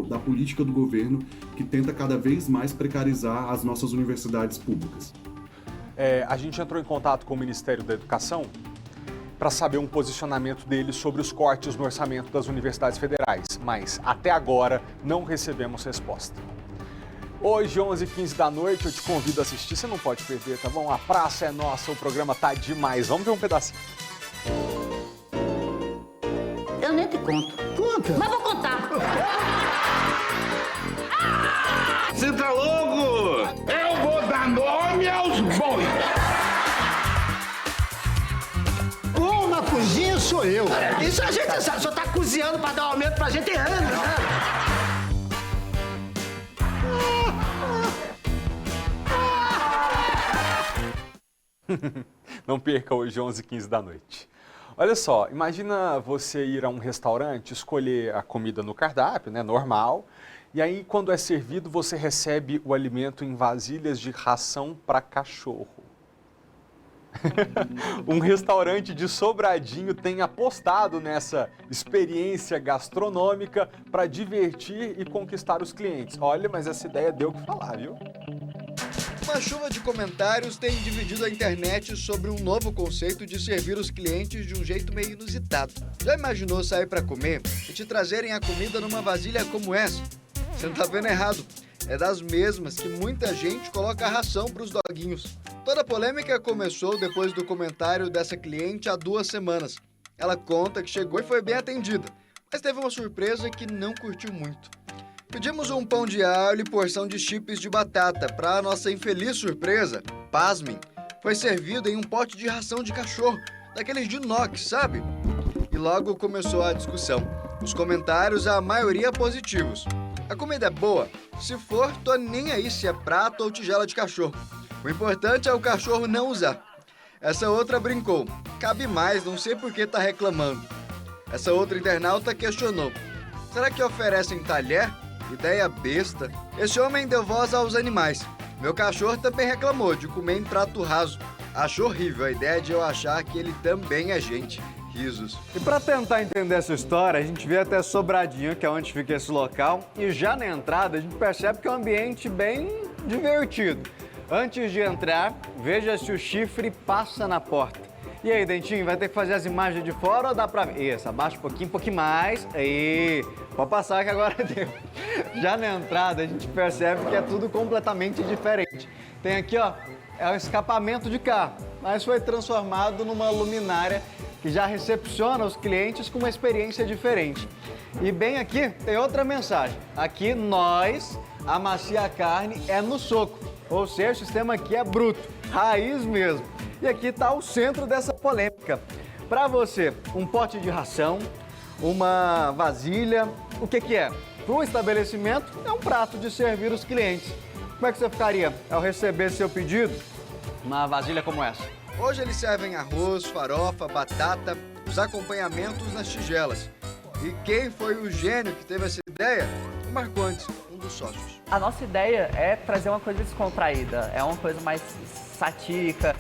da política do governo, que tenta cada vez mais precarizar as nossas universidades públicas. A gente entrou em contato com o Ministério da Educação para saber um posicionamento deles sobre os cortes no orçamento das universidades federais, mas até agora não recebemos resposta. Hoje, 11h15 da noite, eu te convido a assistir, você não pode perder, tá bom? A praça é nossa, o programa tá demais. Vamos ver um pedacinho. Eu nem te conto. Conta. Mas vou contar. Você tá louco? Eu vou dar nome aos bois. Bom na cozinha sou eu. Isso a gente sabe. Só tá cozinhando pra dar aumento pra gente anos, né? Não perca hoje, 11h15 da noite. Olha só, imagina você ir a um restaurante, escolher a comida no cardápio, né, normal, e aí quando é servido você recebe o alimento em vasilhas de ração para cachorro. Um restaurante de Sobradinho tem apostado nessa experiência gastronômica para divertir e conquistar os clientes. Olha, mas essa ideia deu o que falar, viu? Uma chuva de comentários tem dividido a internet sobre um novo conceito de servir os clientes de um jeito meio inusitado. Já imaginou sair para comer e te trazerem a comida numa vasilha como essa? Você não tá vendo errado. É das mesmas que muita gente coloca a ração para os doguinhos. Toda a polêmica começou depois do comentário dessa cliente há 2 semanas. Ela conta que chegou e foi bem atendida, mas teve uma surpresa que não curtiu muito. Pedimos um pão de alho e porção de chips de batata. Para nossa infeliz surpresa, pasmem, foi servido em um pote de ração de cachorro, daqueles de inox, sabe? E logo começou a discussão. Os comentários, a maioria positivos. A comida é boa? Se for, tô nem aí se é prato ou tigela de cachorro. O importante é o cachorro não usar. Essa outra brincou. Cabe mais, não sei por que tá reclamando. Essa outra internauta questionou. Será que oferecem talher? Ideia besta. Esse homem deu voz aos animais. Meu cachorro também reclamou de comer em prato raso. Achou horrível a ideia de eu achar que ele também é gente. Risos. E para tentar entender essa história, a gente veio até Sobradinho, que é onde fica esse local, e já na entrada a gente percebe que é um ambiente bem divertido. Antes de entrar, veja se o chifre passa na porta. E aí, Dentinho, vai ter que fazer as imagens de fora ou dá pra ver? Isso, abaixa um pouquinho mais. Aí, pode passar que agora deu. Já na entrada, a gente percebe que é tudo completamente diferente. Tem aqui, ó, é o escapamento de carro, mas foi transformado numa luminária que já recepciona os clientes com uma experiência diferente. E bem aqui tem outra mensagem. Aqui nós, amacia a carne é no soco. Ou seja, o sistema aqui é bruto, raiz mesmo. E aqui está o centro dessa polêmica. Para você, um pote de ração, uma vasilha, o que é? Para um estabelecimento, é um prato de servir os clientes. Como é que você ficaria ao receber seu pedido? Uma vasilha como essa. Hoje eles servem arroz, farofa, batata, os acompanhamentos nas tigelas. E quem foi o gênio que teve essa ideia? O Marcondes, um dos sócios. A nossa ideia é trazer uma coisa descontraída, é uma coisa mais satírica.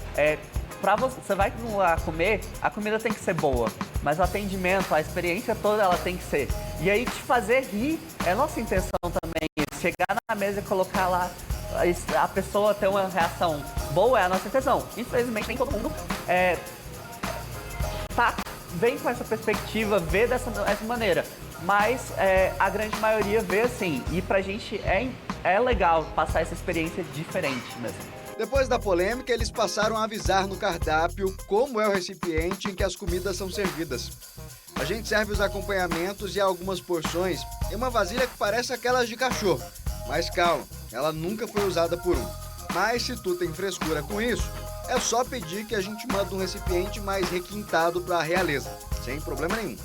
Pra você vai lá comer, a comida tem que ser boa, mas o atendimento, a experiência toda, ela tem que ser. E aí te fazer rir é nossa intenção também. Chegar na mesa e colocar lá, a pessoa ter uma reação boa é a nossa intenção. Infelizmente nem todo mundo vem com essa perspectiva, vê dessa maneira. Mas a grande maioria vê assim, e pra gente é legal passar essa experiência diferente mesmo. Depois da polêmica, eles passaram a avisar no cardápio como é o recipiente em que as comidas são servidas. A gente serve os acompanhamentos e algumas porções em uma vasilha que parece aquelas de cachorro. Mas calma, ela nunca foi usada por um. Mas se tu tem frescura com isso, é só pedir que a gente manda um recipiente mais requintado para a realeza, sem problema nenhum.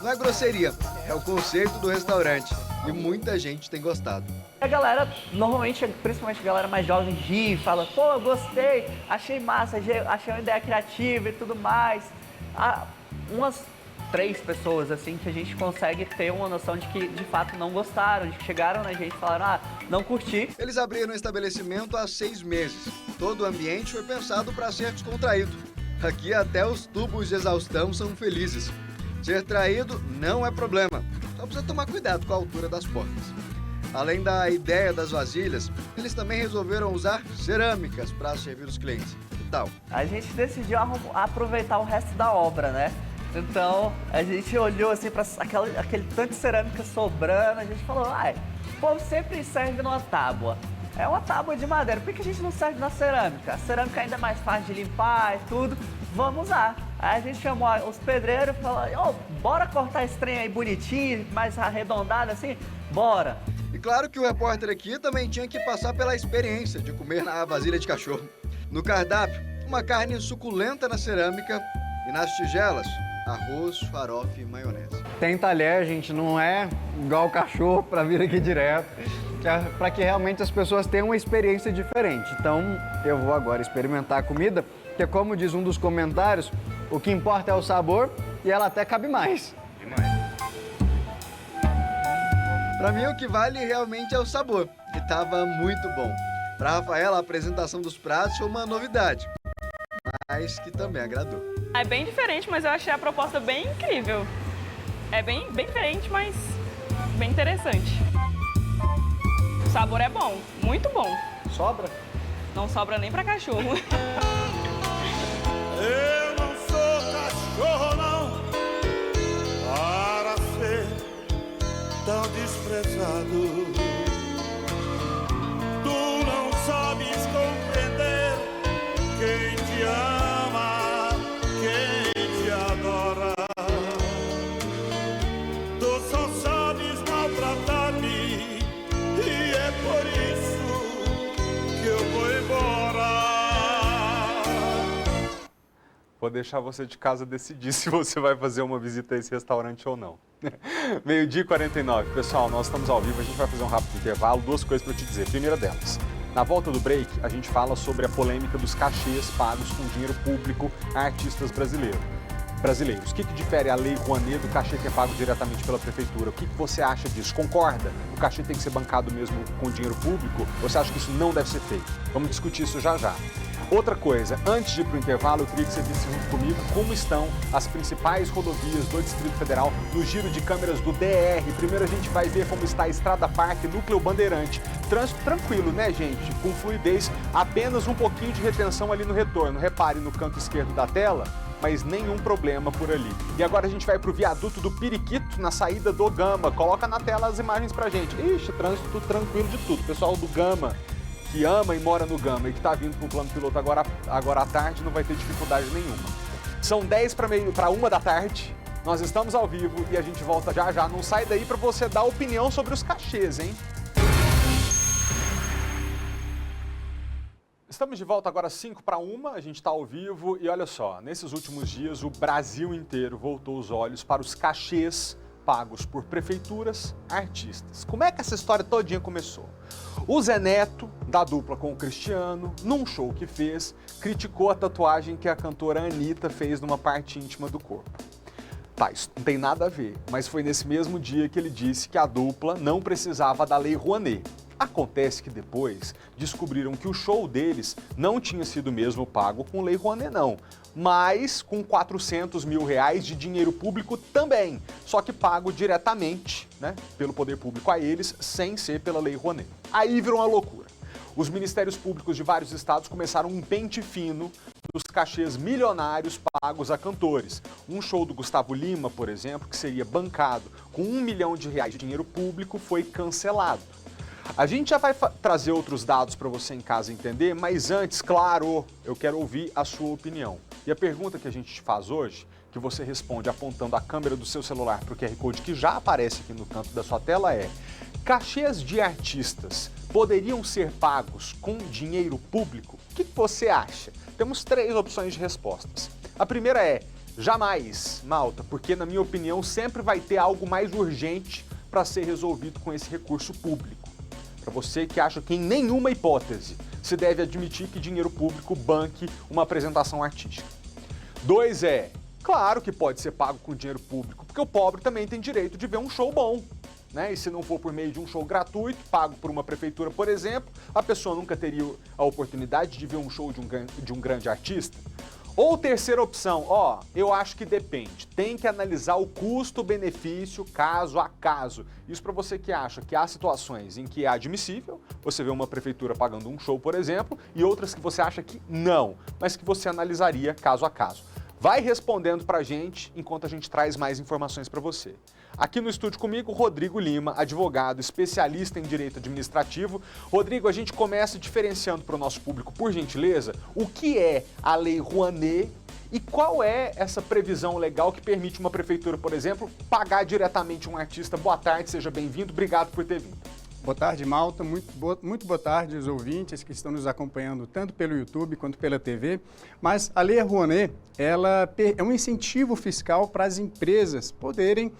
Não é grosseria, é o conceito do restaurante. e muita gente tem gostado. A galera, normalmente, principalmente a galera mais jovem, ri, fala, pô, gostei, achei massa, achei uma ideia criativa e tudo mais. Umas 3 pessoas, assim, que a gente consegue ter uma noção de que, de fato, não gostaram, de que chegaram na gente e falaram, não curti. Eles abriram o estabelecimento há 6 meses. Todo o ambiente foi pensado para ser descontraído. Aqui até os tubos de exaustão são felizes. Ser traído não é problema, só precisa tomar cuidado com a altura das portas. Além da ideia das vasilhas, eles também resolveram usar cerâmicas para servir os clientes. Que tal? A gente decidiu aproveitar o resto da obra, né? Então, a gente olhou assim para aquele tanto de cerâmica sobrando, a gente falou, o povo sempre serve numa tábua. É uma tábua de madeira, por que a gente não serve na cerâmica? A cerâmica ainda é mais fácil de limpar e tudo, vamos usar. Aí a gente chamou os pedreiros e falou, bora cortar esse trem aí bonitinho, mais arredondado assim? Bora! E claro que o repórter aqui também tinha que passar pela experiência de comer na vasilha de cachorro. No cardápio, uma carne suculenta na cerâmica e nas tigelas, arroz, farofa e maionese. Tem talher, gente, não é igual o cachorro para vir aqui direto, para que realmente as pessoas tenham uma experiência diferente. Então, eu vou agora experimentar a comida, que como diz um dos comentários, o que importa é o sabor e ela até cabe mais. Para mim, o que vale realmente é o sabor, e estava muito bom. Para Rafaela, a apresentação dos pratos foi uma novidade, mas que também agradou. É bem diferente, mas eu achei a proposta bem incrível. É bem diferente, mas bem interessante. O sabor é bom, muito bom. Sobra? Não sobra nem para cachorro. Eu não sou cachorro, não, para ser tão desprezado. Tu não sabes compreender quem te ama, quem te adora. Tu só sabes maltratar-me e é por isso que eu vou embora. Vou deixar você de casa decidir se você vai fazer uma visita a esse restaurante ou não. 12h49. Pessoal, nós estamos ao vivo, a gente vai fazer um rápido intervalo. 2 coisas para te dizer. Primeira delas, na volta do break, a gente fala sobre a polêmica dos cachês pagos com dinheiro público a artistas brasileiros. O que difere a Lei Rouanet do cachê que é pago diretamente pela prefeitura? O que você acha disso? Concorda? O cachê tem que ser bancado mesmo com dinheiro público? Ou você acha que isso não deve ser feito? Vamos discutir isso já já. Outra coisa, antes de ir para o intervalo, eu queria que você visse junto comigo como estão as principais rodovias do Distrito Federal no giro de câmeras do DR. Primeiro a gente vai ver como está a Estrada Parque, Núcleo Bandeirante. Trânsito tranquilo, né, gente? Com fluidez, apenas um pouquinho de retenção ali no retorno. Repare no canto esquerdo da tela, mas nenhum problema por ali. E agora a gente vai para o viaduto do Periquito, na saída do Gama. Coloca na tela as imagens pra gente. Ixi, trânsito tranquilo de tudo. Pessoal do Gama, que ama e mora no Gama e que está vindo para o plano piloto agora à tarde, não vai ter dificuldade nenhuma. São 10 para 1 da tarde, nós estamos ao vivo e a gente volta já já. Não sai daí para você dar opinião sobre os cachês, hein? Estamos de volta agora 5 para 1, a gente está ao vivo e olha só, nesses últimos dias o Brasil inteiro voltou os olhos para os cachês pagos por prefeituras a artistas. Como é que essa história todinha começou? O Zé Neto, da dupla com o Cristiano, num show que fez, criticou a tatuagem que a cantora Anitta fez numa parte íntima do corpo. Tá, isso não tem nada a ver, mas foi nesse mesmo dia que ele disse que a dupla não precisava da Lei Rouanet. Acontece que depois descobriram que o show deles não tinha sido mesmo pago com Lei Rouanet não, mas com R$400 mil de dinheiro público também, só que pago diretamente, né, pelo poder público a eles, sem ser pela Lei Rouanet. Aí virou uma loucura. Os ministérios públicos de vários estados começaram um pente fino dos cachês milionários pagos a cantores. Um show do Gustavo Lima, por exemplo, que seria bancado com R$1 milhão de dinheiro público, foi cancelado. A gente já vai trazer outros dados para você em casa entender, mas antes, claro, eu quero ouvir a sua opinião. E a pergunta que a gente te faz hoje, que você responde apontando a câmera do seu celular para o QR Code que já aparece aqui no canto da sua tela é: cachês de artistas poderiam ser pagos com dinheiro público? O que você acha? Temos 3 opções de respostas. A primeira é: jamais, malta, porque na minha opinião sempre vai ter algo mais urgente para ser resolvido com esse recurso público. Para você que acha que em nenhuma hipótese se deve admitir que dinheiro público banque uma apresentação artística. 2 claro que pode ser pago com dinheiro público, porque o pobre também tem direito de ver um show bom. Né? E se não for por meio de um show gratuito, pago por uma prefeitura, por exemplo, a pessoa nunca teria a oportunidade de ver um show de um grande artista. Ou terceira opção, eu acho que depende. Tem que analisar o custo-benefício caso a caso. Isso para você que acha que há situações em que é admissível, você vê uma prefeitura pagando um show, por exemplo, e outras que você acha que não, mas que você analisaria caso a caso. Vai respondendo pra gente enquanto a gente traz mais informações para você. Aqui no estúdio comigo, Rodrigo Lima, advogado, especialista em direito administrativo. Rodrigo, a gente começa diferenciando para o nosso público, por gentileza, o que é a Lei Rouanet e qual é essa previsão legal que permite uma prefeitura, por exemplo, pagar diretamente um artista. Boa tarde, seja bem-vindo, obrigado por ter vindo. Boa tarde, Malta. Muito boa tarde aos ouvintes que estão nos acompanhando tanto pelo YouTube quanto pela TV. Mas a Lei Rouanet, ela é um incentivo fiscal para as empresas poderem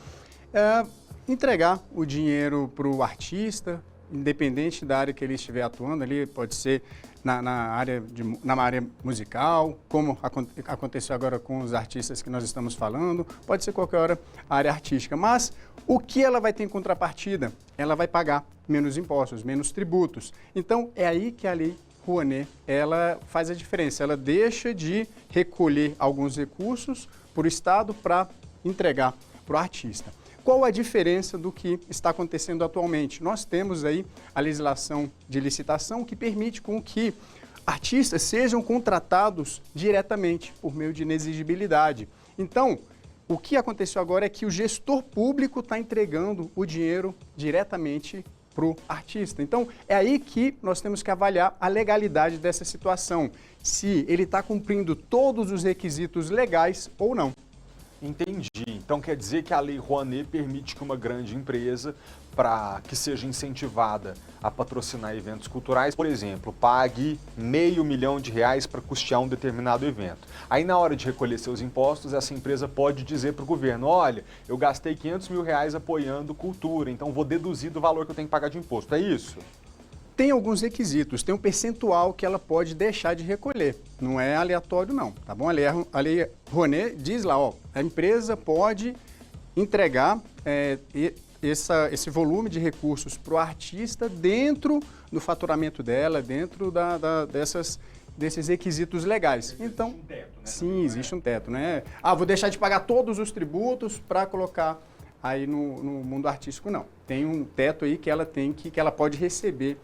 entregar o dinheiro para o artista, independente da área que ele estiver atuando. Ali pode ser na área musical, como aconteceu agora com os artistas que nós estamos falando, pode ser qualquer área artística. Mas o que ela vai ter em contrapartida? Ela vai pagar menos impostos, menos tributos. Então, é aí que a Lei Rouanet, ela faz a diferença. Ela deixa de recolher alguns recursos para o Estado para entregar para o artista. Qual a diferença do que está acontecendo atualmente? Nós temos aí a legislação de licitação que permite com que artistas sejam contratados diretamente por meio de inexigibilidade. Então, o que aconteceu agora é que o gestor público está entregando o dinheiro diretamente para o artista. Então, é aí que nós temos que avaliar a legalidade dessa situação, se ele está cumprindo todos os requisitos legais ou não. Entendi. Então quer dizer que a Lei Rouanet permite que uma grande empresa, para que seja incentivada a patrocinar eventos culturais, por exemplo, pague R$500 mil para custear um determinado evento. Aí na hora de recolher seus impostos, essa empresa pode dizer para o governo, olha, eu gastei R$500 mil apoiando cultura, então vou deduzir do valor que eu tenho que pagar de imposto. É isso? Tem alguns requisitos, tem um percentual que ela pode deixar de recolher, não é aleatório não, tá bom? A Lei Rouanet diz lá, a empresa pode entregar esse volume de recursos para o artista dentro do faturamento dela, dentro desses requisitos legais. Então, existe um teto, né? Sim, existe um teto, né? Vou deixar de pagar todos os tributos para colocar aí no mundo artístico, não. Tem um teto aí que ela pode receber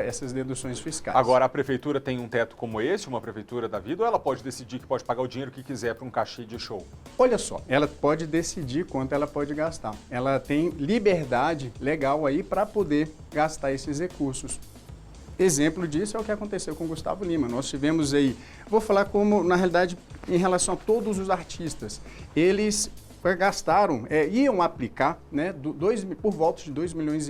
essas deduções fiscais. Agora, a prefeitura tem um teto como esse, uma prefeitura da vida, ou ela pode decidir que pode pagar o dinheiro que quiser para um cachê de show? Olha só, ela pode decidir quanto ela pode gastar. Ela tem liberdade legal aí para poder gastar esses recursos. Exemplo disso é o que aconteceu com o Gustavo Lima. Nós tivemos aí, vou falar como, na realidade, em relação a todos os artistas, eles gastaram, iam aplicar, né, por volta de R$2,5 milhões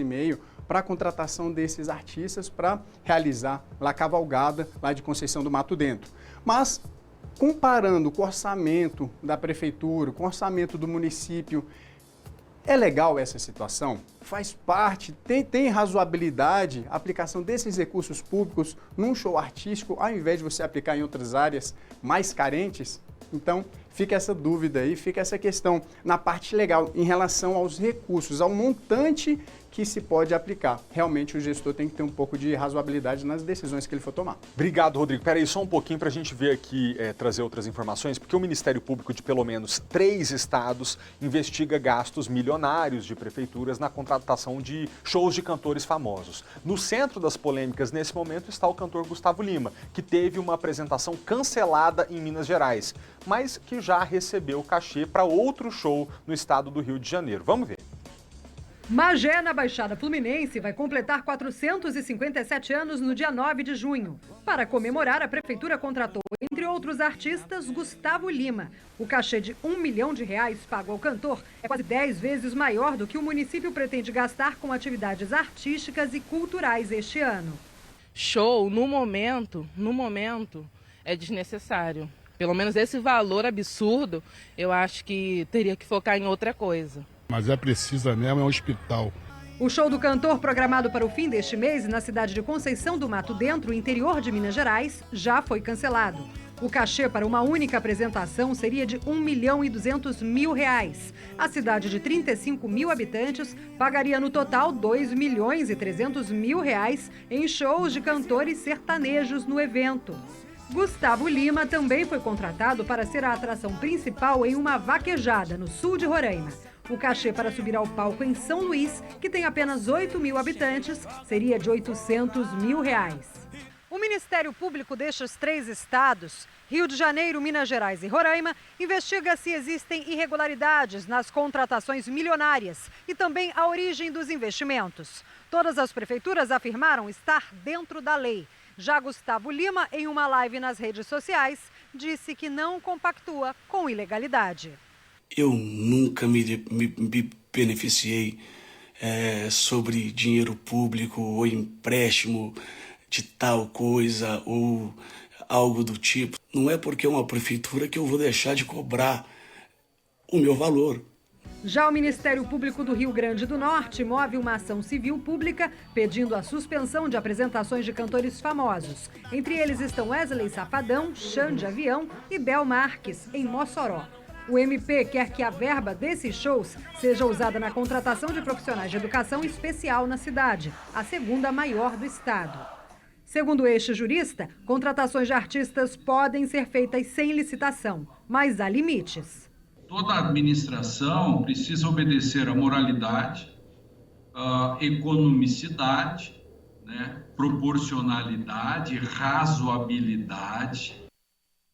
para a contratação desses artistas para realizar lá a cavalgada lá de Conceição do Mato Dentro. Mas, comparando com o orçamento da prefeitura, com o orçamento do município, é legal essa situação? Faz parte, tem razoabilidade a aplicação desses recursos públicos num show artístico, ao invés de você aplicar em outras áreas mais carentes? Então, fica essa dúvida aí, fica essa questão na parte legal em relação aos recursos, ao montante que se pode aplicar. Realmente o gestor tem que ter um pouco de razoabilidade nas decisões que ele for tomar. Obrigado, Rodrigo. Peraí só um pouquinho para a gente ver aqui, trazer outras informações, porque o Ministério Público de pelo menos 3 estados investiga gastos milionários de prefeituras na contratação de shows de cantores famosos. No centro das polêmicas, nesse momento, está o cantor Gustavo Lima, que teve uma apresentação cancelada em Minas Gerais, mas que já recebeu cachê para outro show no estado do Rio de Janeiro. Vamos ver. Magé, na Baixada Fluminense, vai completar 457 anos no dia 9 de junho. Para comemorar, a prefeitura contratou, entre outros artistas, Gustavo Lima. O cachê de R$1 milhão pago ao cantor é quase 10 vezes maior do que o município pretende gastar com atividades artísticas e culturais este ano. Show, no momento, é desnecessário. Pelo menos esse valor absurdo, eu acho que teria que focar em outra coisa. Mas é precisa mesmo, é um hospital. O show do cantor, programado para o fim deste mês na cidade de Conceição do Mato Dentro, interior de Minas Gerais, já foi cancelado. O cachê para uma única apresentação seria de R$1.200.000. A cidade de 35 mil habitantes pagaria no total R$2.300.000 em shows de cantores sertanejos no evento. Gustavo Lima também foi contratado para ser a atração principal em uma vaquejada no sul de Roraima. O cachê para subir ao palco em São Luís, que tem apenas 8 mil habitantes, seria de R$800.000. O Ministério Público destes 3 estados, Rio de Janeiro, Minas Gerais e Roraima, investiga se existem irregularidades nas contratações milionárias e também a origem dos investimentos. Todas as prefeituras afirmaram estar dentro da lei. Já Gustavo Lima, em uma live nas redes sociais, disse que não compactua com ilegalidade. Eu nunca me beneficiei sobre dinheiro público ou empréstimo de tal coisa ou algo do tipo. Não é porque é uma prefeitura que eu vou deixar de cobrar o meu valor. Já o Ministério Público do Rio Grande do Norte move uma ação civil pública pedindo a suspensão de apresentações de cantores famosos. Entre eles estão Wesley Safadão, Xande Avião e Bel Marques, em Mossoró. O MP quer que a verba desses shows seja usada na contratação de profissionais de educação especial na cidade, a segunda maior do estado. Segundo este jurista, contratações de artistas podem ser feitas sem licitação, mas há limites. Toda administração precisa obedecer à moralidade, à economicidade, né, proporcionalidade, razoabilidade.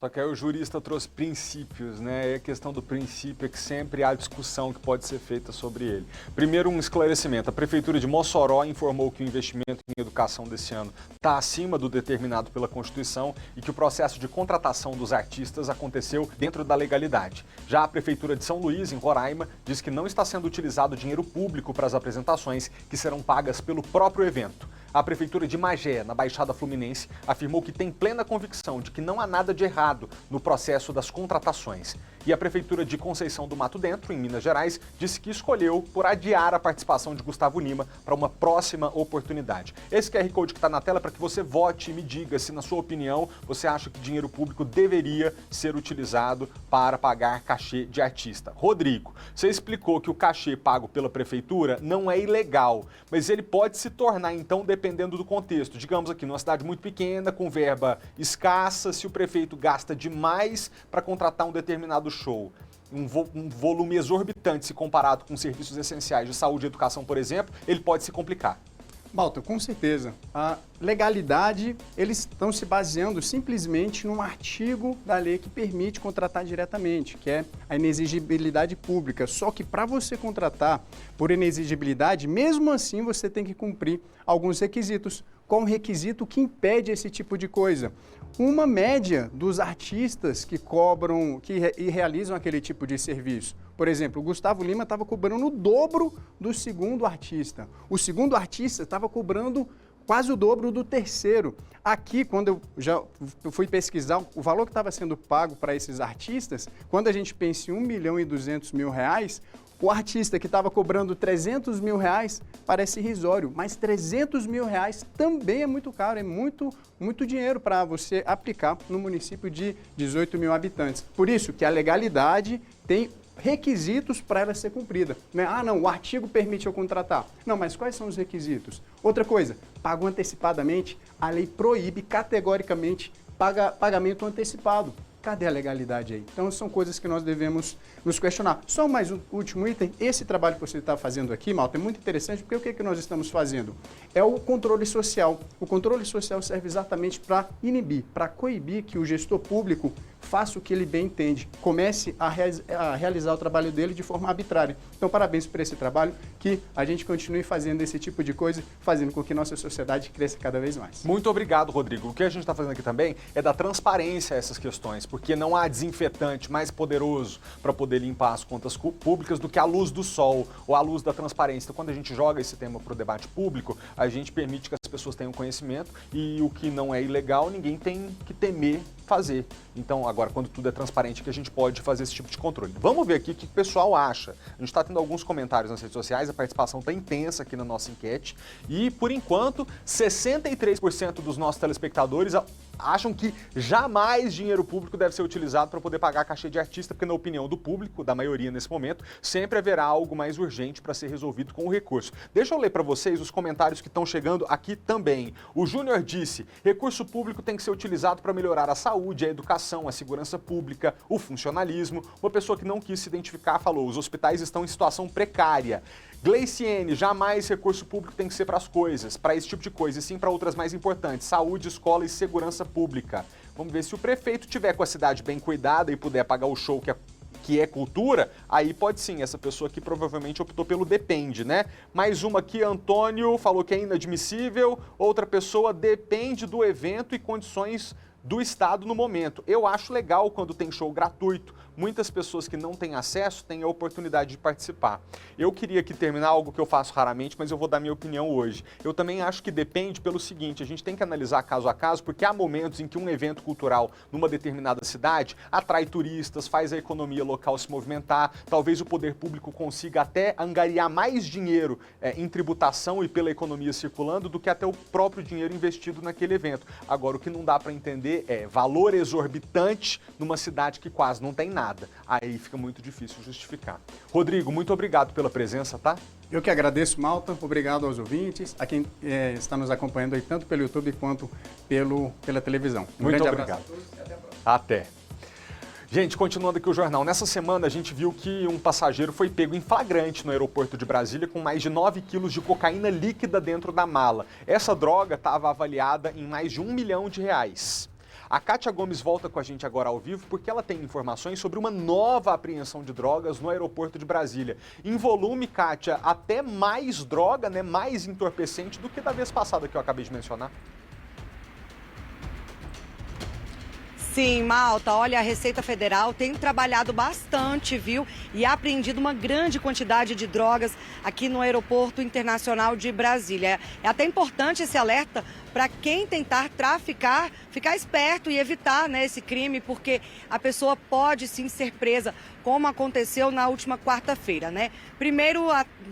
Só que aí o jurista trouxe princípios, né? E a questão do princípio é que sempre há discussão que pode ser feita sobre ele. Primeiro, um esclarecimento. A Prefeitura de Mossoró informou que o investimento em educação desse ano está acima do determinado pela Constituição e que o processo de contratação dos artistas aconteceu dentro da legalidade. Já a Prefeitura de São Luís, em Roraima, diz que não está sendo utilizado dinheiro público para as apresentações que serão pagas pelo próprio evento. A Prefeitura de Magé, na Baixada Fluminense, afirmou que tem plena convicção de que não há nada de errado no processo das contratações. E a Prefeitura de Conceição do Mato Dentro, em Minas Gerais, disse que escolheu por adiar a participação de Gustavo Lima para uma próxima oportunidade. Esse QR Code que está na tela é para que você vote e me diga se, na sua opinião, você acha que dinheiro público deveria ser utilizado para pagar cachê de artista. Rodrigo, você explicou que o cachê pago pela Prefeitura não é ilegal, mas ele pode se tornar, então, dependendo do contexto. Digamos aqui, numa cidade muito pequena, com verba escassa, se o prefeito gasta demais para contratar um determinado show, um volume exorbitante se comparado com serviços essenciais de saúde e educação, por exemplo, ele pode se complicar. Balta, com certeza. A legalidade, eles estão se baseando simplesmente num artigo da lei que permite contratar diretamente, que é a inexigibilidade pública. Só que para você contratar por inexigibilidade, mesmo assim você tem que cumprir alguns requisitos. Qual o requisito que impede esse tipo de coisa? Uma média dos artistas que cobram e realizam aquele tipo de serviço. Por exemplo, o Gustavo Lima estava cobrando o dobro do segundo artista. O segundo artista estava cobrando quase o dobro do terceiro. Aqui, quando eu fui pesquisar o valor que estava sendo pago para esses artistas, quando a gente pensa em R$1.200.000, o artista que estava cobrando R$300 mil parece irrisório, mas R$300 mil também é muito caro, é muito dinheiro para você aplicar no município de 18 mil habitantes. Por isso que a legalidade tem requisitos para ela ser cumprida. Né? Ah, não, o artigo permite eu contratar. Não, mas quais são os requisitos? Outra coisa, pago antecipadamente, a lei proíbe categoricamente pagamento antecipado. Cadê a legalidade aí? Então, são coisas que nós devemos nos questionar. Só mais um último item. Esse trabalho que você está fazendo aqui, Malta, é muito interessante, porque o que nós estamos fazendo? É o controle social. O controle social serve exatamente para inibir, para coibir que o gestor público faça o que ele bem entende, comece a realizar o trabalho dele de forma arbitrária. Então, parabéns por esse trabalho, que a gente continue fazendo esse tipo de coisa, fazendo com que nossa sociedade cresça cada vez mais. Muito obrigado, Rodrigo. O que a gente está fazendo aqui também é dar transparência a essas questões, porque não há desinfetante mais poderoso para poder limpar as contas públicas do que a luz do sol ou a luz da transparência. Então, quando a gente joga esse tema para o debate público, a gente permite que as pessoas tenham conhecimento e o que não é ilegal, ninguém tem que temer fazer. Então, agora, quando tudo é transparente, que a gente pode fazer esse tipo de controle. Vamos ver aqui o que o pessoal acha. A gente está tendo alguns comentários nas redes sociais, a participação está intensa aqui na nossa enquete. E, por enquanto, 63% dos nossos telespectadores acham que jamais dinheiro público deve ser utilizado para poder pagar a cachê de artista, porque, na opinião do público, da maioria nesse momento, sempre haverá algo mais urgente para ser resolvido com o recurso. Deixa eu ler para vocês os comentários que estão chegando aqui também. O Júnior disse: recurso público tem que ser utilizado para melhorar a saúde, a educação, a segurança pública, o funcionalismo. Uma pessoa que não quis se identificar falou: os hospitais estão em situação precária. Gleiciene: jamais recurso público tem que ser para as coisas, para esse tipo de coisa, e sim para outras mais importantes, saúde, escola e segurança pública. Vamos ver se o prefeito tiver com a cidade bem cuidada e puder pagar o show que é cultura, aí pode sim. Essa pessoa aqui provavelmente optou pelo depende, né? Mais uma aqui, Antônio falou que é inadmissível. Outra pessoa: depende do evento e condições do Estado no momento. Eu acho legal quando tem show gratuito. Muitas pessoas que não têm acesso têm a oportunidade de participar. Eu queria aqui terminar algo que eu faço raramente, mas eu vou dar minha opinião hoje. Eu também acho que depende pelo seguinte: a gente tem que analisar caso a caso, porque há momentos em que um evento cultural numa determinada cidade atrai turistas, faz a economia local se movimentar, talvez o poder público consiga até angariar mais dinheiro em tributação e pela economia circulando do que até o próprio dinheiro investido naquele evento. Agora, o que não dá para entender é valor exorbitante numa cidade que quase não tem nada. Aí fica muito difícil justificar. Rodrigo, muito obrigado pela presença, tá? Eu que agradeço, Malta. Obrigado aos ouvintes, a quem está nos acompanhando aí tanto pelo YouTube quanto pela televisão. Muito obrigado. A todos e até a próxima. Até. Gente, continuando aqui o jornal. Nessa semana a gente viu que um passageiro foi pego em flagrante no aeroporto de Brasília com mais de 9 quilos de cocaína líquida dentro da mala. Essa droga estava avaliada em mais de R$1 milhão. A Kátia Gomes volta com a gente agora ao vivo porque ela tem informações sobre uma nova apreensão de drogas no aeroporto de Brasília. Em volume, Kátia, até mais droga, né, mais entorpecente do que da vez passada que eu acabei de mencionar. Sim, Malta, olha, a Receita Federal tem trabalhado bastante, viu? E apreendido uma grande quantidade de drogas aqui no Aeroporto Internacional de Brasília. É até importante esse alerta para quem tentar traficar, ficar esperto e evitar, né, esse crime, porque a pessoa pode sim ser presa, como aconteceu na última quarta-feira, né? Primeiro,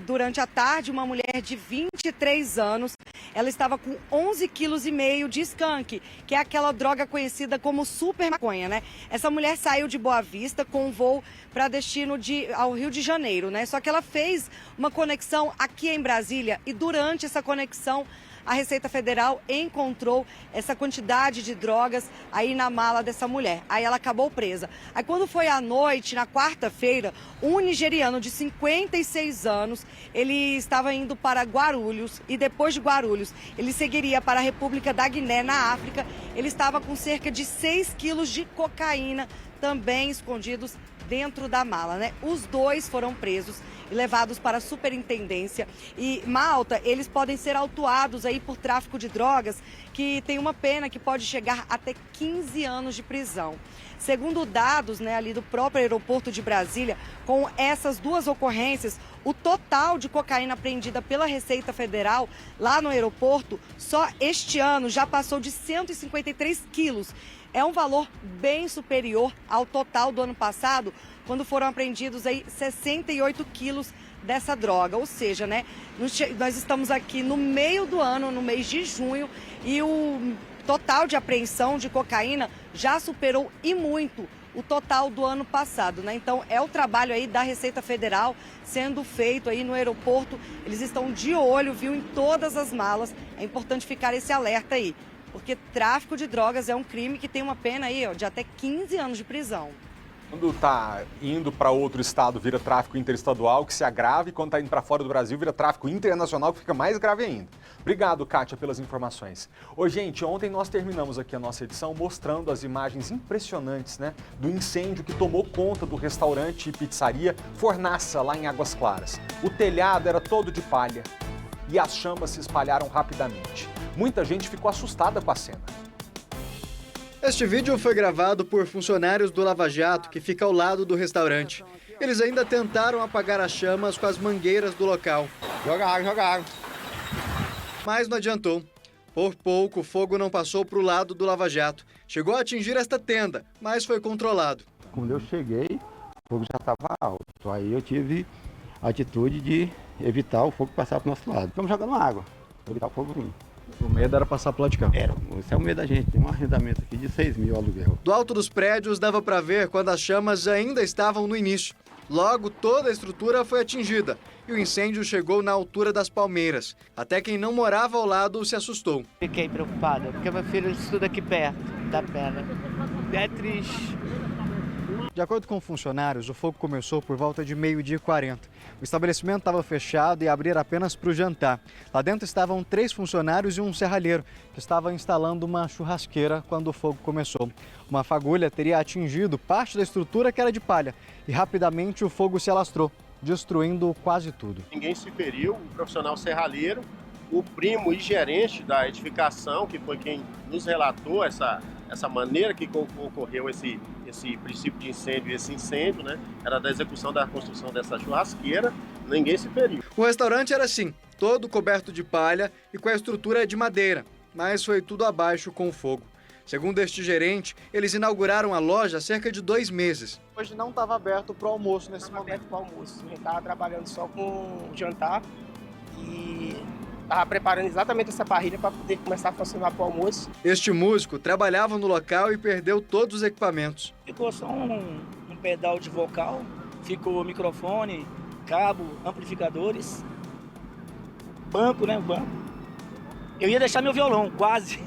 durante a tarde, uma mulher de 23 anos, ela estava com 11,5 kg de skunk, que é aquela droga conhecida como super maconha, né? Essa mulher saiu de Boa Vista com um voo para destino ao Rio de Janeiro, né? Só que ela fez uma conexão aqui em Brasília e durante essa conexão a Receita Federal encontrou essa quantidade de drogas aí na mala dessa mulher. Aí ela acabou presa. Aí quando foi à noite, na quarta-feira, um nigeriano de 56 anos, ele estava indo para Guarulhos e depois de Guarulhos ele seguiria para a República da Guiné, na África. Ele estava com cerca de 6 quilos de cocaína também escondidos dentro da mala, né? Os dois foram presos e levados para a superintendência. E, Malta, eles podem ser autuados aí por tráfico de drogas, que tem uma pena que pode chegar até 15 anos de prisão. Segundo dados, né, ali do próprio aeroporto de Brasília, com essas duas ocorrências, o total de cocaína apreendida pela Receita Federal lá no aeroporto, só este ano já passou de 153 quilos. É um valor bem superior ao total do ano passado, quando foram apreendidos aí 68 quilos dessa droga. Ou seja, né, nós estamos aqui no meio do ano, no mês de junho, e o total de apreensão de cocaína já superou e muito o total do ano passado, né? Então é o trabalho aí da Receita Federal sendo feito aí no aeroporto. Eles estão de olho, viu, em todas as malas. É importante ficar esse alerta aí, porque tráfico de drogas é um crime que tem uma pena aí, ó, de até 15 anos de prisão. Quando está indo para outro estado, vira tráfico interestadual, que se agrava, e quando está indo para fora do Brasil, vira tráfico internacional, que fica mais grave ainda. Obrigado, Kátia, pelas informações. Ô, gente, ontem nós terminamos aqui a nossa edição mostrando as imagens impressionantes, né, do incêndio que tomou conta do restaurante e pizzaria Fornaça, lá em Águas Claras. O telhado era todo de palha e as chamas se espalharam rapidamente. Muita gente ficou assustada com a cena. Este vídeo foi gravado por funcionários do Lava Jato, que fica ao lado do restaurante. Eles ainda tentaram apagar as chamas com as mangueiras do local. Joga água. Mas não adiantou. Por pouco, o fogo não passou para o lado do Lava Jato. Chegou a atingir esta tenda, mas foi controlado. Quando eu cheguei, o fogo já estava alto. Aí eu tive a atitude de evitar o fogo passar para o nosso lado. Ficamos jogando água para evitar o fogo vir. O medo era passar pro lado de cá. Esse é o medo da gente. Tem um arrendamento aqui de 6 mil aluguel. Do alto dos prédios dava para ver quando as chamas ainda estavam no início. Logo, toda a estrutura foi atingida e o incêndio chegou na altura das palmeiras. Até quem não morava ao lado se assustou. Fiquei preocupada, porque meu filho estuda aqui perto da pena. É triste. De acordo com funcionários, o fogo começou por volta de 12h40. O estabelecimento estava fechado e abria apenas para o jantar. Lá dentro estavam 3 funcionários e um serralheiro, que estava instalando uma churrasqueira quando o fogo começou. Uma fagulha teria atingido parte da estrutura que era de palha e rapidamente o fogo se alastrou, destruindo quase tudo. Ninguém se feriu, o profissional serralheiro, o primo e gerente da edificação, que foi quem nos relatou essa maneira que ocorreu esse princípio de incêndio e esse incêndio, né? Era da execução da construção dessa churrasqueira, ninguém se feriu. O restaurante era assim, todo coberto de palha e com a estrutura de madeira, mas foi tudo abaixo com o fogo. Segundo este gerente, eles inauguraram a loja há cerca de 2 meses. Hoje não estava aberto para o almoço nesse momento. Para o almoço, a gente estava trabalhando só com o jantar e estava preparando exatamente essa parrilha para poder começar a funcionar para o almoço. Este músico trabalhava no local e perdeu todos os equipamentos. Ficou só um pedal de vocal, ficou microfone, cabo, amplificadores, banco, né? Banco. Eu ia deixar meu violão, quase.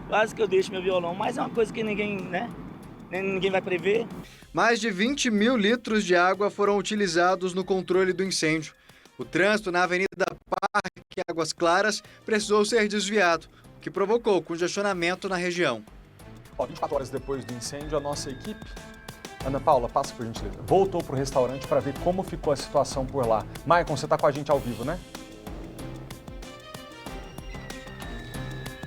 Quase que eu deixo meu violão, mas é uma coisa que ninguém vai prever. Mais de 20 mil litros de água foram utilizados no controle do incêndio. O trânsito na Avenida Parque Águas Claras precisou ser desviado, o que provocou congestionamento na região. 24 horas depois do incêndio, a nossa equipe, Ana Paula, passa por gentileza, voltou para o restaurante para ver como ficou a situação por lá. Maicon, você está com a gente ao vivo, né?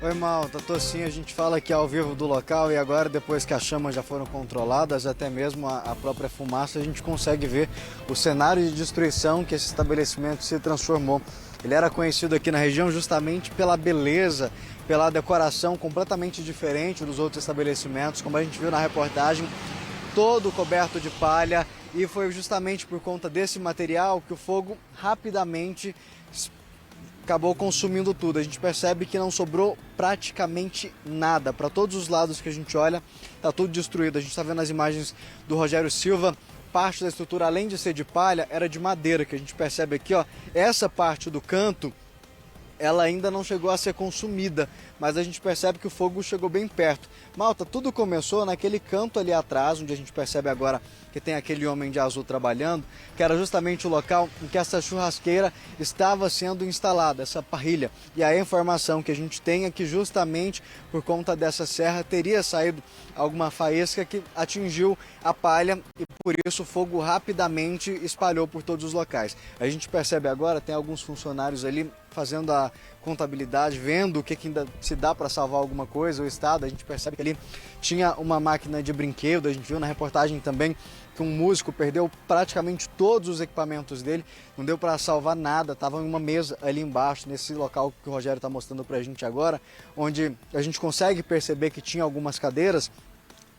Oi, Malta, tô sim, a gente fala aqui ao vivo do local e agora, depois que as chamas já foram controladas, até mesmo a própria fumaça, a gente consegue ver o cenário de destruição que esse estabelecimento se transformou. Ele era conhecido aqui na região justamente pela beleza, pela decoração completamente diferente dos outros estabelecimentos, como a gente viu na reportagem, todo coberto de palha, e foi justamente por conta desse material que o fogo rapidamente acabou consumindo tudo. A gente percebe que não sobrou praticamente nada. Para todos os lados que a gente olha, está tudo destruído. A gente está vendo as imagens do Rogério Silva. Parte da estrutura, além de ser de palha, era de madeira, que a gente percebe aqui, ó. Essa parte do canto, ela ainda não chegou a ser consumida, mas a gente percebe que o fogo chegou bem perto. Malta, tudo começou naquele canto ali atrás, onde a gente percebe agora que tem aquele homem de azul trabalhando, que era justamente o local em que essa churrasqueira estava sendo instalada, essa parrilha. E a informação que a gente tem é que justamente por conta dessa serra teria saído alguma faísca que atingiu a palha e por isso o fogo rapidamente espalhou por todos os locais. A gente percebe agora, tem alguns funcionários ali fazendo a contabilidade, vendo o que ainda se dá para salvar alguma coisa, o estado. A gente percebe que ali tinha uma máquina de brinquedo, a gente viu na reportagem também que um músico perdeu praticamente todos os equipamentos dele, não deu para salvar nada, estava em uma mesa ali embaixo, nesse local que o Rogério está mostrando para a gente agora, onde a gente consegue perceber que tinha algumas cadeiras,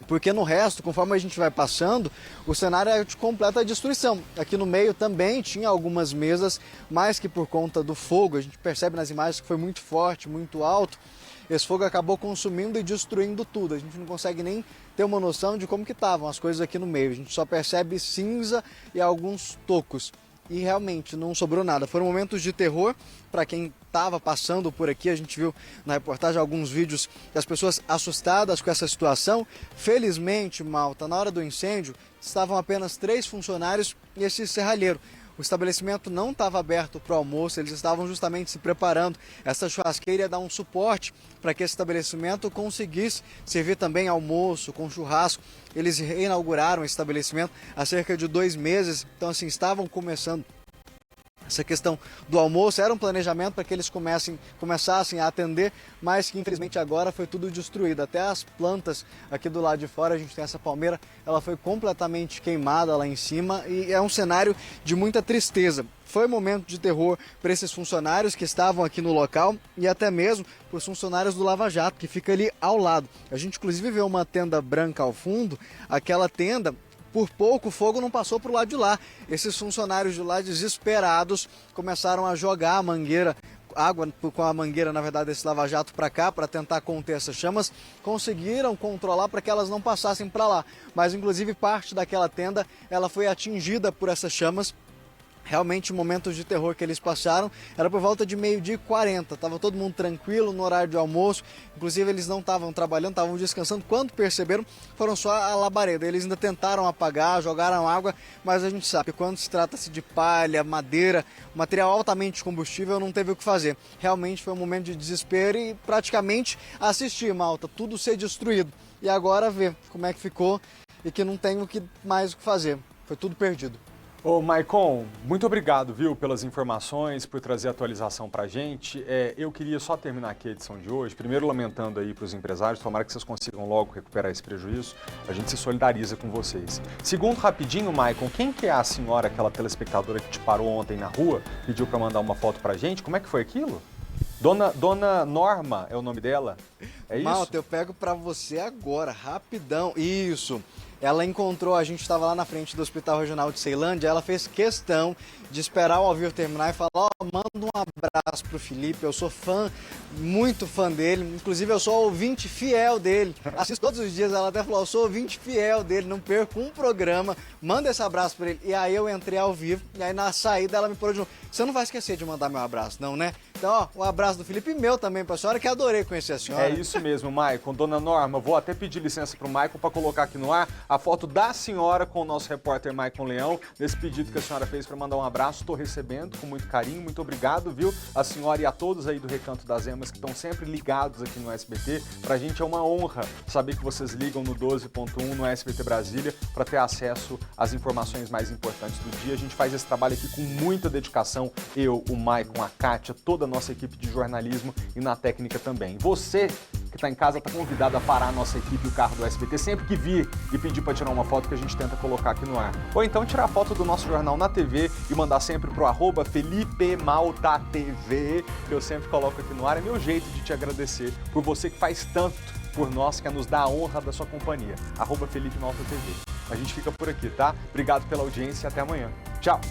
porque no resto, conforme a gente vai passando, o cenário é de completa destruição. Aqui no meio também tinha algumas mesas, mas que por conta do fogo, a gente percebe nas imagens que foi muito forte, muito alto, esse fogo acabou consumindo e destruindo tudo. A gente não consegue nem ter uma noção de como que estavam as coisas aqui no meio. A gente só percebe cinza e alguns tocos. E realmente não sobrou nada. Foram momentos de terror para quem estava passando por aqui. A gente viu na reportagem alguns vídeos das pessoas assustadas com essa situação. Felizmente, Malta, na hora do incêndio, estavam apenas 3 funcionários e esse serralheiro. O estabelecimento não estava aberto para o almoço, eles estavam justamente se preparando. Essa churrasqueira ia dar um suporte para que esse estabelecimento conseguisse servir também almoço com churrasco. Eles reinauguraram o estabelecimento há cerca de 2 meses, então assim, estavam começando essa questão do almoço, era um planejamento para que eles começassem a atender, mas que infelizmente agora foi tudo destruído. Até as plantas aqui do lado de fora, a gente tem essa palmeira, ela foi completamente queimada lá em cima e é um cenário de muita tristeza. Foi um momento de terror para esses funcionários que estavam aqui no local e até mesmo para os funcionários do Lava Jato, que fica ali ao lado. A gente inclusive vê uma tenda branca ao fundo, aquela tenda... Por pouco o fogo não passou para o lado de lá. Esses funcionários de lá, desesperados, começaram a jogar a mangueira, água com a mangueira, na verdade, desse lava-jato para cá, para tentar conter essas chamas. Conseguiram controlar para que elas não passassem para lá. Mas, inclusive, parte daquela tenda, ela foi atingida por essas chamas. Realmente, momentos de terror que eles passaram, era por volta de 12h40, estava todo mundo tranquilo no horário de almoço, inclusive eles não estavam trabalhando, estavam descansando, quando perceberam, foram só a labareda, eles ainda tentaram apagar, jogaram água, mas a gente sabe que quando se trata-se de palha, madeira, material altamente combustível, não teve o que fazer. Realmente foi um momento de desespero e praticamente assistir, malta, tudo ser destruído. E agora ver como é que ficou e que não tem mais o que fazer, foi tudo perdido. Ô, Maicon, muito obrigado, viu, pelas informações, por trazer atualização pra gente. Eu queria só terminar aqui a edição de hoje, primeiro lamentando aí pros empresários, tomara que vocês consigam logo recuperar esse prejuízo, a gente se solidariza com vocês. Segundo, rapidinho, Maicon, quem que é a senhora, aquela telespectadora que te parou ontem na rua, pediu pra mandar uma foto pra gente, como é que foi aquilo? Dona Norma é o nome dela? É isso? Malta, eu pego pra você agora, rapidão. Isso. Ela encontrou, a gente estava lá na frente do Hospital Regional de Ceilândia, ela fez questão de esperar o ao vivo terminar e falar, manda um abraço pro Felipe, eu sou fã, muito fã dele, inclusive eu sou ouvinte fiel dele, assisto todos os dias, ela até falou, eu sou ouvinte fiel dele, não perco um programa, manda esse abraço pra ele. E aí eu entrei ao vivo, e aí na saída ela me parou de novo, você não vai esquecer de mandar meu abraço, não, né? Então, ó, um abraço do Felipe e meu também pra senhora, que adorei conhecer a senhora. É isso mesmo, Maicon. Dona Norma, vou até pedir licença pro Maicon para colocar aqui no ar a foto da senhora com o nosso repórter Maicon Leão, nesse pedido que a senhora fez para mandar um abraço. Estou recebendo com muito carinho, muito obrigado, viu? A senhora e a todos aí do Recanto das Emas que estão sempre ligados aqui no SBT. Pra gente é uma honra saber que vocês ligam no 12.1 no SBT Brasília para ter acesso às informações mais importantes do dia. A gente faz esse trabalho aqui com muita dedicação, eu, o Maicon, a Kátia, toda a nossa equipe de jornalismo e na técnica também. Você que está em casa está convidado a parar a nossa equipe e o carro do SBT sempre que vir e pedir para tirar uma foto que a gente tenta colocar aqui no ar. Ou então tirar foto do nosso jornal na TV e mandar sempre pro @FelipeMaltaTV, que eu sempre coloco aqui no ar. É meu jeito de te agradecer por você que faz tanto por nós, que nos dá a honra da sua companhia. @FelipeMaltaTV. A gente fica por aqui, tá? Obrigado pela audiência e até amanhã. Tchau!